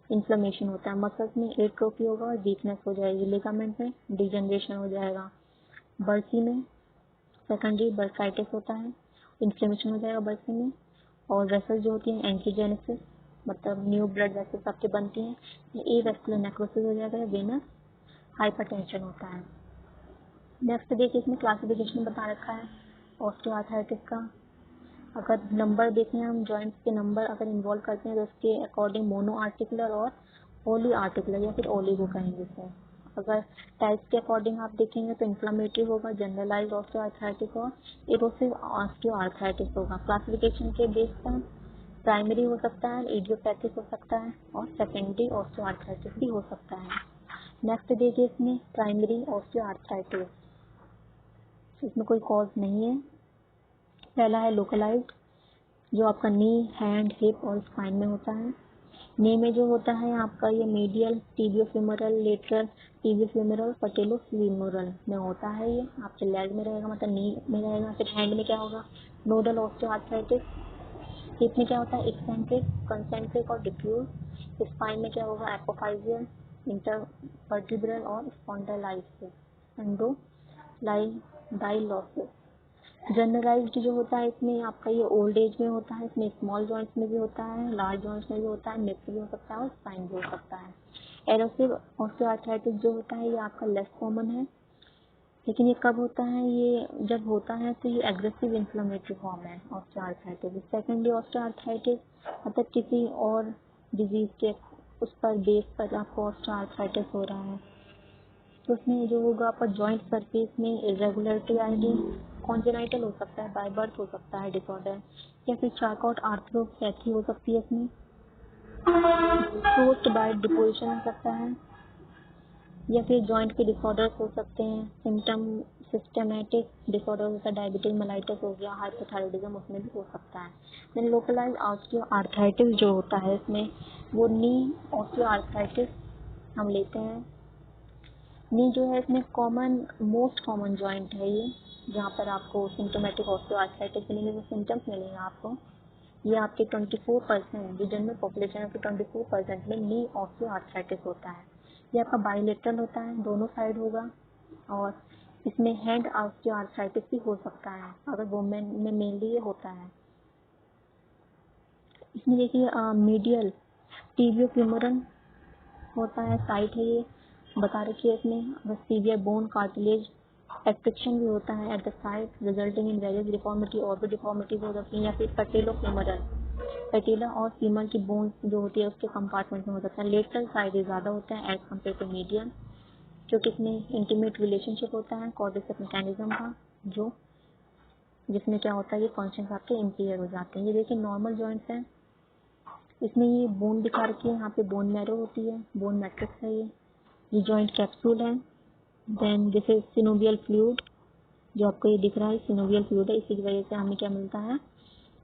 इन्फ्लेमेशन होता है। मसल्स में एट्रोफी होगा और वीकनेस हो जाएगी। लिगामेंट में डिजनरेशन हो जाएगा। बर्सी में सेकेंडरी बर्साइटिस होता है, इन्फ्लेमेशन हो जाएगा बर्सी में। और वेसल जो होती है एंटीजेनेसिस, मतलब न्यू ब्लड वेसल्स आपके बनती हैं, ए वेस्कुलर नेक्रोसिस हो जाएगा, वेनस हाइपरटेंशन होता है। नेक्स्ट देखिए इसमें क्लासिफिकेशन बता रखा है ऑस्टियोआर्थराइटिस का। अगर नंबर देखें हम, जॉइंट्स के नंबर अगर इन्वॉल्व करते हैं तो उसके अकॉर्डिंग मोनो आर्टिकुलर और पॉली आर्टिकुलर या फिर ओलिगो कहेंगे इसे। अगर टाइप्स के अकॉर्डिंग आप देखेंगे तो इन्फ्लामेटरी होगा, जनरलाइज्ड ऑस्टियोआर्थराइटिस और इरोसिव ऑस्टियोआर्थराइटिस होगा। क्लासिफिकेशन के बेस पर प्राइमरी हो सकता है, इडियोपैथिक हो सकता है और सेकेंडरी ऑस्टियोआर्थराइटिस भी हो सकता है। नेक्स्ट देखिए इसमें प्राइमरी ऑस्टियोआर्थराइटिस, इसमें कोई कॉज नहीं है। पहला है लोकलाइज्ड, जो आपका नी, हैंड, हिप और स्पाइन में होता है। नी में जो होता है आपका ये मीडियल टिबियोफेमोरल, लेटरल टिबियोफेमोरल, पटेलोफेमोरल में होता है। ये आपके लेग में रहेगा, मतलब नी में रहेगा। फिर हैंड में क्या होगा, नोडल ऑस्टियोआर्थराइटिस। हिप में क्या होता है, एक्सेंट्रिक, कंसेंट्रिक और डिफ्यूज। स्पाइन में क्या होगा, एपोफाइजियल, इंटरवर्टिब्रल और स्पॉन्डिलाइटिस, एंडोडाइलोसिस। जनरलाइज्ड जो होता है इसमें आपका ये ओल्ड एज में होता है। इसमें स्मॉल जॉइंट्स में भी होता है, लार्ज जॉइंट्स में भी होता है, नेक भी हो सकता है और स्पाइन भी हो सकता है। एरोसिव ऑस्टियोआर्थराइटिस जो होता है ये आपका लेस कॉमन है, लेकिन ये कब होता है, ये जब होता है तो ये एग्रेसिव इन्फ्लेमेटरी फॉर्म है ऑस्टियोआर्थराइटिस। सेकेंडरी ऑस्टियोआर्थराइटिस मतलब किसी और डिजीज के उस पर बेस पर आपको ऑस्टियोआर्थराइटिस हो रहा है, तो उसमें जो होगा आपका जॉइंट सरफेस में इरेगुलरिटी आएगी। कॉन्जेनाइटल हो सकता है, बाय बर्थ हो सकता है डिसऑर्डर, या फिर चार्कआउट आर्थ्रोपैथी हो सकती है इसमें। सोस्ट बाय डिपोजिशन हो सकता है, या फिर जॉइंट के डिसऑर्डर्स हो सकते हैं। सिम्टम सिस्टमेटिक डिसऑर्डर होता है, डायबिटिक मेलाइटिस हो गया, हाइपोथायरॉयडिज्म उसमें भी हो सकता है। देन लोकलाइज्ड ऑस्टियोआर्थराइटिस जो होता है इसमें वो नी ऑस्टियोआर्थराइटिस हम लेते हैं। नी जो है इसमें कॉमन, मोस्ट कॉमन जॉइंट है ये, जहाँ पर आपको सिम्टोमेटिक ऑस्टियोआर्थराइटिस मिलेंगे, जो सिम्टम्स मिलेंगे आपको। ये आपके 24% जो जनरल पॉपुलेशन है 24% में नी ऑस्टियोआर्थराइटिस होता है। ये आपका बाइलेटरल होता है, दोनों साइड होगा। और इसमें हैंड ऑस्टियोआर्थराइटिस भी हो सकता है, अगर वुमेन में मेनली ये होता है। इसमें देखिए मीडियल टिबियोफ्यूमरल होता है, साइट है ये बता रखी है इसमें। अगर सीवियर बोन कार्टिलेज एक्सट्रैक्शन भी होता है at the site resulting in various deformity, और भी डिफॉर्मिटीज हो सकती हैं। या फिर पेटेलोफ्यूमरल, पेटिला और फीमर की बोन जो होती है उसके कंपार्टमेंट में हो सकता है। लेटरल साइड ज़्यादा होता है एज कम्पेयर टू मीडियन, क्योंकि इसमें इंटीमेट रिलेशनशिप होता है कॉर्डिसेप्स मैकेनिज्म का, जो जिसमें क्या होता है ये फंक्शन आपके इम्पेयर हो जाते हैं। ये देखिए नॉर्मल जॉइंट्स हैं, इसमें ये बोन दिखा रखी है, यहाँ पे बोन मैरो होती है, बोन मैट्रिक्स है ये जॉइंट कैप्सूल है। Then this is synovial fluid, जो आपको ये दिख रहा है सिनोवियल फ्लूइड है, इसी की वजह से हमें क्या मिलता है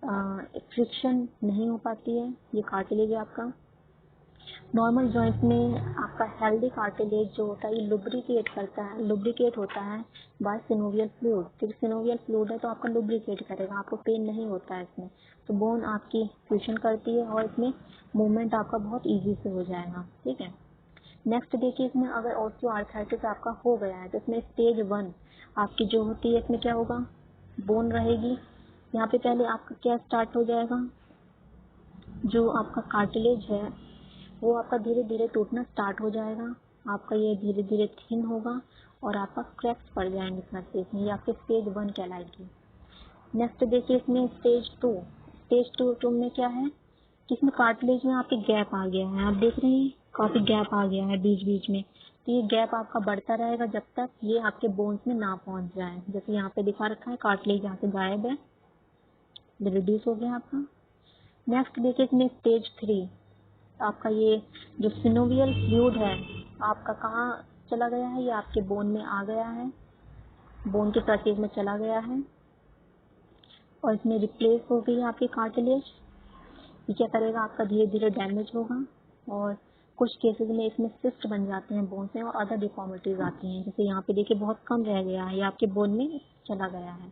फ्रिक्शन नहीं हो पाती है। ये कार्टिलेज है आपका। नॉर्मल जॉइंट में आपका हेल्दी कार्टिलेज जो होता है ये लुब्रिकेट करता है, लुब्रिकेट होता है बाय सिनोवियल फ्लूइड, क्योंकि सिनोवियल फ्लूइड है तो आपका लुब्रिकेट करेगा, आपको पेन नहीं होता है इसमें। तो बोन आपकी फ्यूशन करती है और इसमें मूवमेंट आपका बहुत ईजी से हो जाएगा। ठीक है, नेक्स्ट देखिए इसमें अगर ऑस्टियोआर्थराइटिस आपका हो गया है तो इसमें स्टेज 1 आपकी जो होती है इसमें क्या होगा, बोन रहेगी। यहाँ पे पहले आपका क्या स्टार्ट हो जाएगा, जो आपका कार्टिलेज है वो आपका धीरे धीरे टूटना स्टार्ट हो जाएगा, आपका ये धीरे धीरे थिन होगा और आपका क्रैक्स पड़ जाएंगे सरफेस में, ये आपके स्टेज 1 कहलाएगी। नेक्स्ट देखिए इसमें स्टेज 2, स्टेज 2 में क्या है कि इसमें कार्टिलेज में आपके गैप आ गया है, आप देख रहे हैं काफी गैप आ गया है बीच बीच में। तो ये गैप आपका बढ़ता रहेगा जब तक ये आपके बोन्स में ना पहुंच जाए। जैसे यहाँ पे दिखा रखा है कार्टिलेज यहाँ से गायब है, रिड्यूस हो गया आपका। नेक्स्ट देखिए इसमें स्टेज 3, आपका ये जो सिनोवियल फ्लूइड है आपका कहाँ चला गया है, ये आपके बोन में आ गया है, बोन के सरफेस में चला गया है और इसमें रिप्लेस हो गई है आपकी कार्टिलेज। ये क्या करेगा, आपका धीरे धीरे डैमेज होगा और कुछ केसेस में इसमें सिस्ट बन जाते हैं बोन से और अदर डिफॉर्मिटीज आती हैं। जैसे यहाँ पे देखिए बहुत कम रह गया है, ये आपके बोन में चला गया है।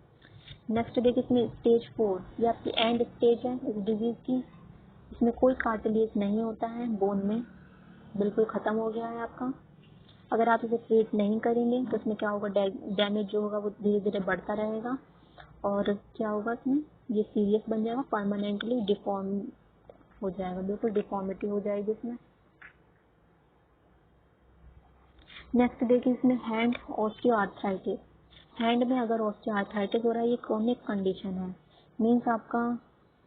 नेक्स्ट देखिए इसमें स्टेज 4, ये आपकी एंड स्टेज है इस डिजीज की। इसमें कोई कार्टिलेज नहीं होता है बोन में, बिल्कुल ख़त्म हो गया है आपका। अगर आप इसे ट्रीट नहीं करेंगे तो इसमें क्या होगा, डैमेज जो होगा वो धीरे धीरे बढ़ता रहेगा और क्या होगा इसमें ये सीरियस बन जाएगा, परमानेंटली डिफॉर्म हो जाएगा, बिल्कुल डिफॉर्मिटी हो जाएगी इसमें। नेक्स्ट देखिए इसमें हैंड ऑस्टियोआर्थराइटिस, हैंड में अगर ऑस्टियोआर्थराइटिस हो रहा है ये क्रोनिक कंडीशन है, मीन्स आपका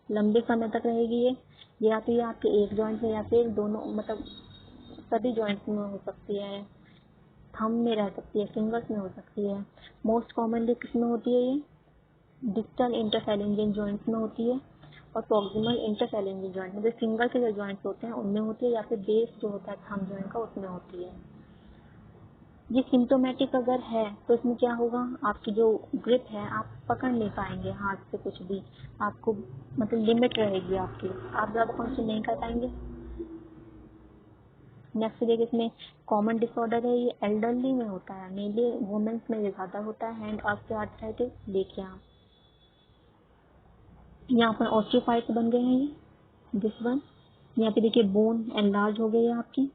लंबे समय तक रहेगी ये, या तो ये आपके एक जॉइंट में या फिर दोनों मतलब सभी जॉइंट्स में हो सकती है, थंब में रह सकती है, फिंगर्स में हो सकती है। मोस्ट कॉमनली किस में होती है ये, डिस्टल इंटरफेरेंजियल जॉइंट्स में होती है और प्रॉक्सिमल इंटरफेरेंजियल जॉइंट में, जो फिंगर के जो जॉइंट्स होते हैं उनमें होती है, या फिर बेस जो होता है थंब जॉइंट का उसमें होती है। ये सिम्टोमेटिक अगर है तो इसमें क्या होगा, आपकी जो ग्रिप है आप पकड़ नहीं पाएंगे हाथ से कुछ भी, आपको मतलब लिमिट रहेगी आपकी, आप ज़्यादा कॉन्सेंट्रेट नहीं कर पाएंगे। नेक्स्ट देखिए इसमें कॉमन डिसऑर्डर है, ये एल्डरली में होता है, मेनली वुमेन्स में ये ज़्यादा होता है हैंड ऑस्टियोआर्थराइटिस। देखिए आप यहाँ पर ऑस्टियोफाइट्स बन गए हैं ये दिस वन, यहाँ पे देखिए बोन एनलार्ज हो गई है आपकी,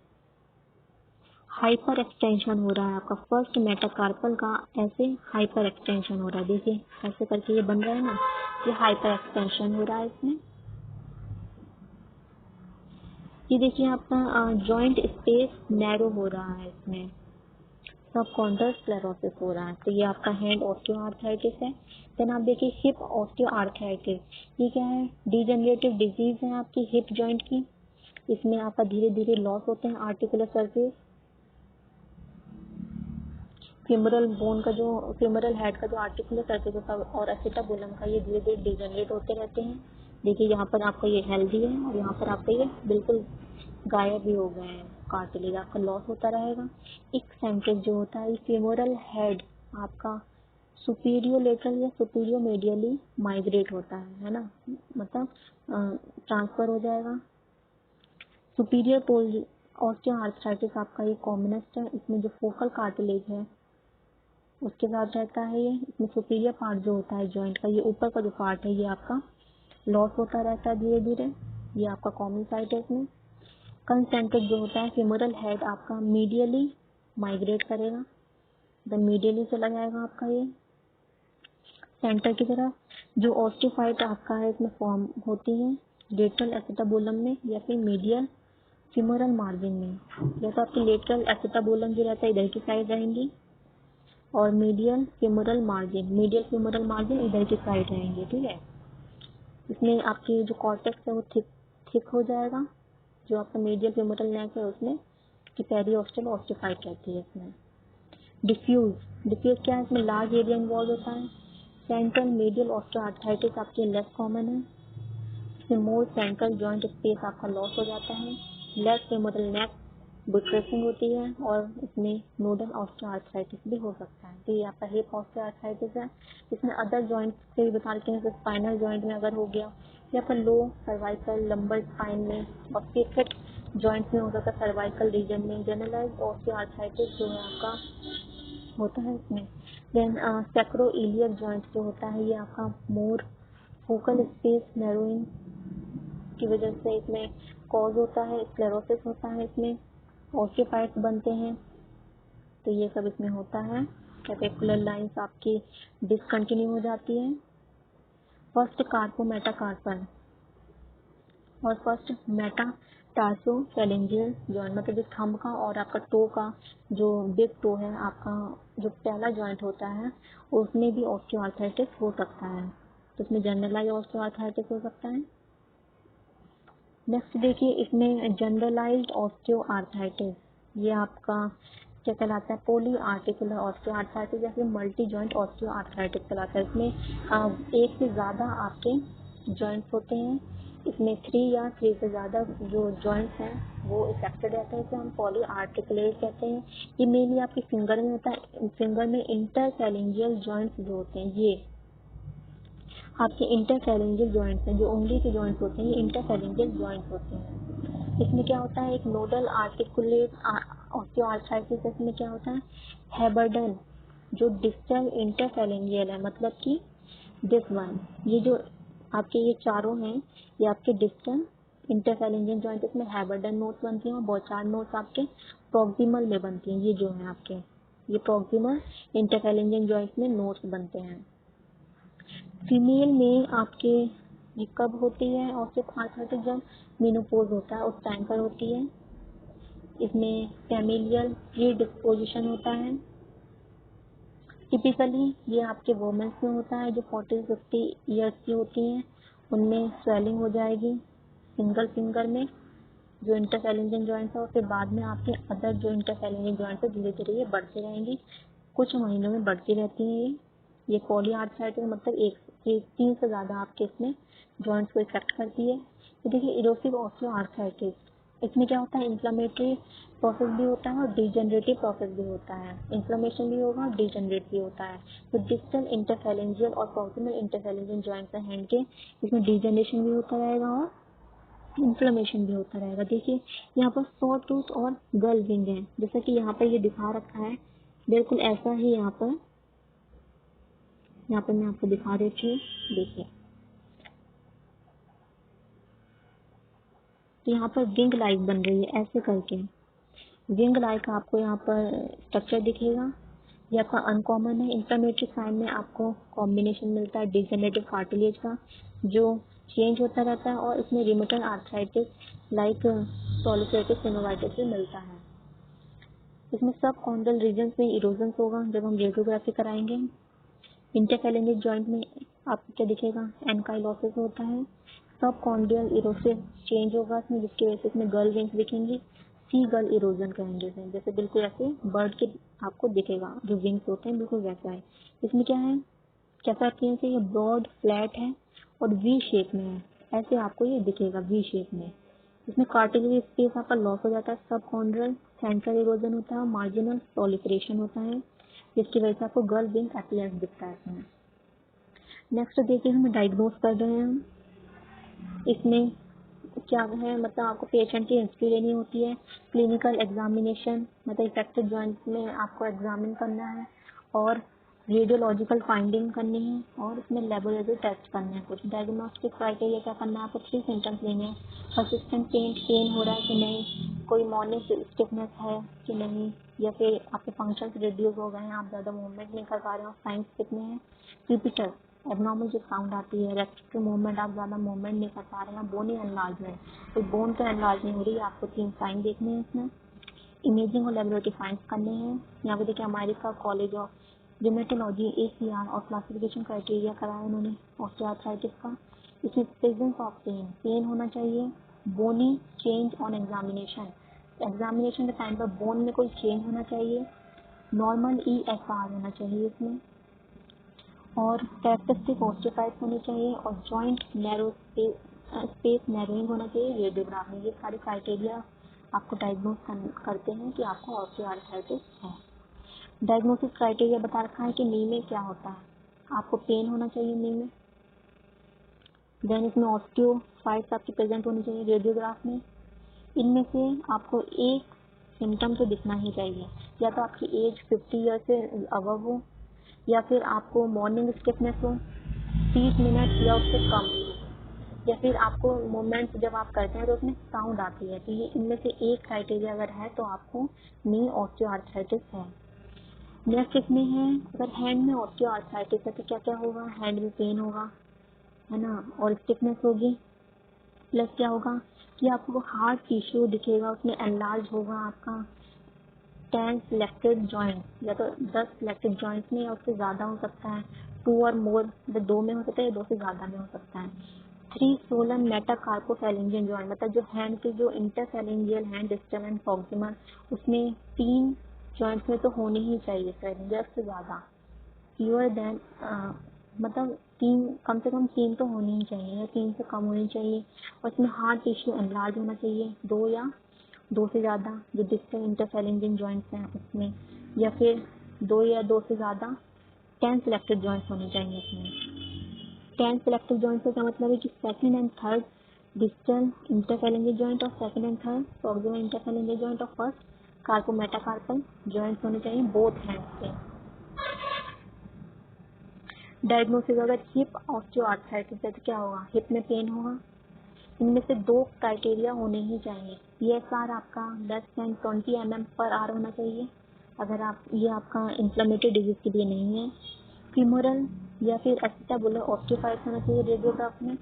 हाइपर एक्सटेंशन हो रहा है आपका फर्स्ट मेटाकार्पल का, ऐसे हाइपर एक्सटेंशन हो रहा है, देखिए ऐसे करके ये बन रहा है ना, ये हाइपर एक्सटेंशन हो रहा है इसमें। ये देखिए आपका जॉइंट स्पेस नैरो हो रहा है इसमें, सबकॉन्ड्रल स्क्लेरोसिस हो रहा है, तो ये आपका हैंड ऑस्टियोआर्थराइटिस है। देन आप देखिए हिप ऑस्टियोआर्थराइटिस, ये क्या है, डीजेनरेटिव डिजीज है आपकी हिप जॉइंट की, इसमें आपका धीरे धीरे लॉस होते हैं आर्टिकुलर सरफेस, फेमोरल बोन का जो फेमोरल हेड का जो आर्टिकुलर सरफेस होता है और एसिटाबुलम का ये धीरे धीरे डिजेनरेट होते रहते हैं। देखिए यहाँ पर आपका ये हेल्दी है और यहाँ पर आपका ये बिल्कुल गायब भी हो गए हैं, कार्टिलेज आपका लॉस होता रहेगा। एक्सेंट्रिक जो होता है फेमोरल हेड आपका सुपीरियर लेटरल या सुपीरियर मीडियली माइग्रेट होता है ना, मतलब ट्रांसफर हो जाएगा। सुपीरियर पोल ऑस्टियोआर्थराइटिस आपका ये कॉमनेस्ट है, इसमें जो फोकल कार्टिलेज है उसके साथ रहता है ये, इसमें सुपीरियर पार्ट जो होता है जॉइंट का, ये ऊपर का जो पार्ट है ये आपका लॉस होता रहता है धीरे धीरे। ये आपका कॉमन साइट है। इसमें कंसेंट्रिक जो होता है फीमोरल हेड आपका मीडियली माइग्रेट करेगा, द मीडियली चला जाएगा आपका ये सेंटर की तरफ। जो ऑस्टियोफाइट आपका है इसमें फॉर्म होती है लेटरल एसिटाबुलम में या फिर मीडियल फीमोरल मार्जिन में। या तो आपकी लेटरल एसिटाबुलम जो रहता है इधर की साइड रहेंगी और मीडियल फीमोरल मार्जिन इधर की साइड रहेंगे, ठीक है। इसमें आपकी जो कॉर्टेक्स है वो थिक हो जाएगा। जो आपका मीडियल फीमोरल नेक है उसमें की पेरिओस्टल ऑस्टियोफाइट रहती है। इसमें डिफ्यूज क्या है, इसमें लार्ज एरिया इन्वॉल्व होता है। सेंट्रल मीडियल ऑस्टियोआर्थराइटिस आपके लेस कॉमन है। इसमें मोर सेंट्रल जॉइंट स्पेस आपका लॉस हो जाता है। लेस फीमोरल नेक बुट्रेसिंग होती है और इसमें नोडल ऑस्टियोआर्थराइटिस भी हो सकता है। तो ये आपका हिप ऑस्टियोआर्थराइटिस है। इसमें अदर जॉइंट से भी बता देते हैं, जैसे स्पाइनल जॉइंट में अगर हो गया या फिर लो सर्वाइकल लंबर स्पाइन में और पिकेट जॉइंट में हो सकता है सर्वाइकल रीजन में। जनरलाइज्ड ऑस्टियोआर्थराइटिस जो है आपका होता है इसमें। देन सैक्रोइलियर जॉइंट जो होता है ये आपका मोर फोकल स्पेस नैरोइंग की वजह से इसमें कॉज होता है, स्क्लेरोसिस होता है, इसमें ऑस्टियोफाइट्स बनते हैं। तो ये सब इसमें होता है। कैपेकुलर लाइंस आपकी डिसकंटिन्यू हो जाती है। फर्स्ट कार्पो मेटाकार्पल और फर्स्ट मेटाटार्सोफैरिंजियल जॉइंट, मतलब जो थंब का और आपका टो का जो बिग टो है आपका जो पहला जॉइंट होता है उसमें भी ऑस्टियोआर्थराइटिस हो सकता है। तो इसमें जनरलाइज ऑस्टियोआर्थराइटिस हो सकता है। नेक्स्ट देखिए इसमें जनरलाइज्ड ऑस्टियोआर्थराइटिस, ये आपका क्या कहलाता है, पॉली आर्टिकुलर ऑस्टियोआर्थराइटिस या फिर मल्टी जॉइंट ऑस्टियोआर्थराइटिस कहलाता है। इसमें एक से ज़्यादा आपके जॉइंट्स होते हैं। इसमें 3 या 3 से ज़्यादा जो जॉइंट्स हैं वो इफेक्टेड रहते हैं, इसे हम पॉली आर्टिकुलर कहते हैं। ये मेनली आपके फिंगर में होता है। फिंगर में इंटरफेरेंजियल जॉइंट्स जो होते हैं ये आपके इंटरफेरेंजियल जॉइंट्स हैं। जो उंगली के जॉइंट्स होते हैं ये इंटरफेरेंजियल जॉइंट्स होते हैं। इसमें क्या होता है, एक नोडल आर्टिकुलेट ऑस्टियोआर्थराइटिस इसमें क्या होता है, हैबर्डन जो डिस्टल इंटरफेरेंजियल है, मतलब कि दिस वन, ये जो आपके ये चारों हैं ये आपके डिस्टल इंटरफेरेंजियल जॉइंट, इसमें हैबर्डन नोट्स बनती हैं और बौछार नोट्स आपके प्रॉक्सिमल में बनती हैं। ये जो है आपके ये प्रॉक्सिमल इंटरफेरेंजियल जॉइंट में नोट्स बनते हैं। फीमेल में आपके ये कब होती है ऑस्टियोआर्थराइटिस, जब मेनोपॉज होता है उस टाइम पर होती है। इसमें फैमिलियल प्रीडिस्पोजिशन होता है। टिपिकली ये आपके वुमेन्स में होता है जो 40-50 ईयर्स की होती हैं। उनमें स्वेलिंग हो जाएगी सिंगल फिंगर में जो इंटरफेरेंजियल जॉइंट्स है, और फिर बाद में आपके अदर जो इंटरफेरेंजियल जॉइंट्स है धीरे धीरे ये बढ़ते रहेंगी, कुछ महीनों में बढ़ती रहती हैं। ये पॉली आर्थराइटिस मतलब एक 3 से ज़्यादा आपके इसमें जॉइंट्स को इफेक्ट करती है। तो देखिए इरोसिव ऑस्टियोआर्थराइटिस, इसमें क्या होता है, इन्फ्लेमेटरी प्रोसेस भी होता है और डिजेनरेटिव प्रोसेस भी होता है। इन्फ्लेमेशन भी होगा और डिजेनरेट भी होता है। तो डिस्टल इंटरफेरेंजियल और प्रॉक्सिमल इंटरफेरेंजियल जॉइंट्स हैं हैंड के, इसमें डिजेनरेशन भी होता रहेगा और इन्फ्लेमेशन भी होता रहेगा। देखिए यहाँ पर सॉ टूथ और गर्ल विंग है, जैसा कि यहाँ पर ये दिखा रखा है बिल्कुल ऐसा ही यहाँ पर मैं आपको दिखा देती हूँ। देखिए तो यहाँ पर विंग लाइक बन रही है ऐसे करके, विंग लाइक आपको यहाँ पर स्ट्रक्चर दिखेगा। ये आपका अनकॉमन है। इंफ्लेमेटरी साइन में आपको कॉम्बिनेशन मिलता है डिजेनरेटिव कार्टिलेज का जो चेंज होता रहता है, और इसमें रिमेटल आर्थराइटिस लाइक प्रोलिफरेटिव सिनोवाइटिस भी मिलता है। इसमें सब कॉन्डल रीजन्स में इरोजन्स होगा जब हम रेडियोग्राफी कराएंगे। इंटरफेरेंजियल जॉइंट में आपको क्या दिखेगा, एनकाइलोसिस होता है। सब कॉन्डियल इरोसिव चेंज होगा इसमें, जिसकी वजह से इसमें गर्ल विंग्स दिखेंगी। सी गर्ल इरोजन कहेंगे इसे, जैसे बिल्कुल ऐसे बर्ड के आपको दिखेगा जो विंग्स होते हैं बिल्कुल वैसा है। इसमें क्या है, कैसा अपीयरेंस है, ये ब्रॉड फ्लैट है और वी शेप में है, ऐसे आपको ये दिखेगा वी शेप में। इसमें कार्टिलेज स्पेस आपका लॉस हो जाता है। सब कॉन्ड्रल सेंट्रल इरोजन होता है और मार्जिनल प्रोलिफरेशन होता है, जिसकी वजह से आपको गर्ल विंग अपीयरेंस दिखता है इसमें। नेक्स्ट देखिए हमें डायग्नोज कर रहे हैं हम, इसमें क्या है, मतलब आपको पेशेंट की हिस्ट्री लेनी होती है। क्लिनिकल एग्जामिनेशन मतलब इफेक्टेड जॉइंट में आपको एग्जामिन करना है, और रेडियोलॉजिकल फाइंडिंग करनी है और इसमें लेबोरेटरी टेस्ट करने हैं कुछ। डायग्नोस्टिक क्राइटेरिया क्या करना है, आपको 3 सिम्टम्स लेने हैं। परसिस्टेंट पेन हो रहा है कि नहीं, कोई मॉर्निंग स्टिफनेस है कि नहीं, या फिर आपके फंक्शंस रिड्यूस हो गए हैं, आप ज़्यादा मूवमेंट नहीं कर पा रहे हो, साइंस कितने हैं। रिपीटर एबनॉर्मल जो साउंड आती है, रेस्पिरेटरी मूवमेंट, आप ज़्यादा मूवमेंट नहीं कर पा रहे हैं। बोनी एनलार्जमेंट, कोई बोन तो एनलार्ज नहीं हो रही है, आपको 3 साइन देखने हैं इसमें। इमेजिंग और लेबोरेटरी फाइंड्स करने हैं। यहाँ पे देखिए अमेरिका कॉलेज ऑफ रिमेटोलॉजी ACR और क्लासिफिकेशन क्राइटेरिया कराया उन्होंने ऑस्टियोआर्थराइटिस का। इसमें प्रेजेंस ऑफ पेन होना चाहिए। बोनी चेंज ऑन एग्जामिनेशन, एग्जामिनेशन के टाइम पर बोन में कोई चेंज होना चाहिए। नॉर्मल ESR होना चाहिए इसमें, और कैरेक्टरिस्टिक ऑस्टियोफाइट्स होनी चाहिए, और जॉइंट नैरो स्पेस नैरोइंग होना चाहिए रेडियोग्राफ में। ये सारे क्राइटेरिया आपको डायग्नोज करते हैं कि आपको ऑस्टियोआर्थराइटिस है। डायग्नोसिस क्राइटेरिया बता रखा है कि नी में क्या होता है, आपको पेन होना चाहिए नी में, देन इसमें ऑस्टियोफाइट्स आपकी प्रेजेंट होनी चाहिए रेडियोग्राफ में। इनमें से आपको एक सिम्टम तो दिखना ही चाहिए, या तो आपकी एज 50 ईयर से अबव हो, या फिर आपको मॉर्निंग स्टिफनेस हो 30 मिनट या उससे कम, या फिर आपको मूवमेंट जब आप करते हैं तो उसमें साउंड आती है। तो ये इनमें से एक क्राइटेरिया अगर है तो आपको नी ऑस्टियोआर्थराइटिस है। नेक्स्ट इसमें है, अगर हैंड में ऑस्टियोआर्थराइटिस है तो क्या क्या होगा, हैंड में पेन होगा, है ना, और स्टिफनेस होगी, प्लस क्या होगा कि आपको हार्ड टिश्यू दिखेगा, उसमें एनलार्ज होगा आपका 10 सिलेक्टेड जॉइंट, या तो 10 सिलेक्टेड जॉइंट्स में या उससे ज़्यादा हो सकता है, 2 और मोर, 2 में हो सकता है या 2 से ज़्यादा में हो सकता है। 3 सोलन मेटाकार्पोफैरिंजियल जॉइंट, मतलब जो हैंड के जो इंटरफैरिंजियल हैंड डिस्टल एंड प्रॉक्सिमल, उसमें 3 जॉइंट्स में तो होनी ही चाहिए फैरिंजियल से ज़्यादा, फ्यूअर देन मतलब 3, कम से कम 3 तो होनी ही चाहिए या 3 से कम होनी चाहिए। और इसमें हार्ड टिश्यू एनलार्ज होना चाहिए 2 या 2 से ज़्यादा, जो डिस्टल इंटरफैरिंजियल जॉइंट्स हैं उसमें, या फिर 2 या 2 से ज़्यादा 10 सिलेक्टेड जॉइंट्स होने चाहिए इसमें। 10 सिलेक्टेड जॉइंट्स का क्या मतलब है कि second and third distal interphalangeal joint और second and third proximal interphalangeal joint और फर्स्ट कार्पो मेटाकार्पल जॉइंट्स होने चाहिए बोथ हैंड्स पे। डायग्नोसिस, अगर हिप ऑस्टियोआर्थराइटिस है तो क्या होगा, हिप में पेन होगा। इनमें से 2 क्राइटेरिया होने ही चाहिए। ESR आपका लेस देन 20 mm/h होना चाहिए, अगर आप ये आपका इन्फ्लेमेटरी डिजीज के लिए नहीं है। फीमोरल या फिर एसिटाबुलर ऑस्टियोफाइट्स होना चाहिए रेडियोग्राफ में,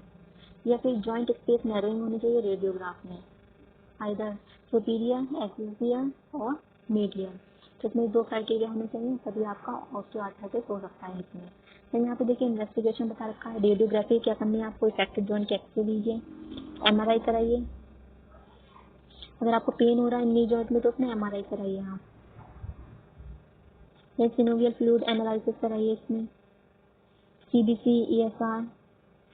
या फिर जॉइंट स्पेस नैरोइंग होनी चाहिए रेडियोग्राफ में, आइदर सुपीरियर, एक्सियल और मीडियल। तो इसमें 2 क्राइटेरिया होने चाहिए, तभी आपका ऑस्टियोआर्थराइटिस हो सकता है इसमें। तो यहाँ पे देखिए इन्वेस्टिगेशन बता रखा है। रेडियोग्राफी क्या करनी है, आपको इफेक्टेड जॉइंट के एक्सरे लीजिए, MRI कराइए। अगर आपको पेन हो रहा है नी जॉइंट में तो उसमें MRI कराइए आप। या सिनोवियल फ्लूइड एनालिसिस कराइए इसमें, CBC, ESR,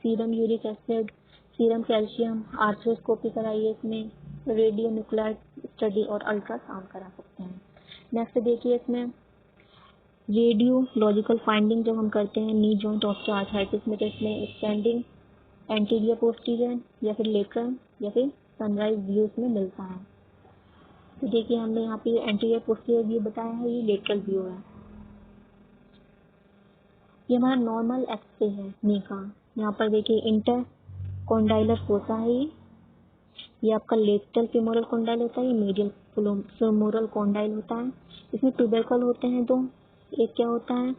serum uric acid, serum calcium, arthroscopy कराइए इसमें, रेडियो न्यूक्लियर स्टडी और अल्ट्रासाउंड करा सकते हैं। नेक्स्ट देखिए इसमें रेडियोलॉजिकल फाइंडिंग जब हम करते हैं नी जॉइंट ऑस्टियोआर्थराइटिस में, तो इसमें स्टैंडिंग एंटीरियर पोस्टीरियर या फिर लेटरल या फिर सनराइज व्यू में मिलता है। तो देखिए हमने यहाँ पे एंटीरियर पोस्टीरियर व्यू बताया है, ये लेटरल व्यू है। ये हमारा नॉर्मल एक्सरे है नी का। यहाँ पर देखिए इंटर कॉन्डाइलर फोसा है, ये आपका लेटरल फीमोरल कॉन्डाइल होता है, ये मीडियल फीमोरल कॉन्डाइल होता है। इसमें ट्यूबरकल होते हैं 2, एक क्या होता है,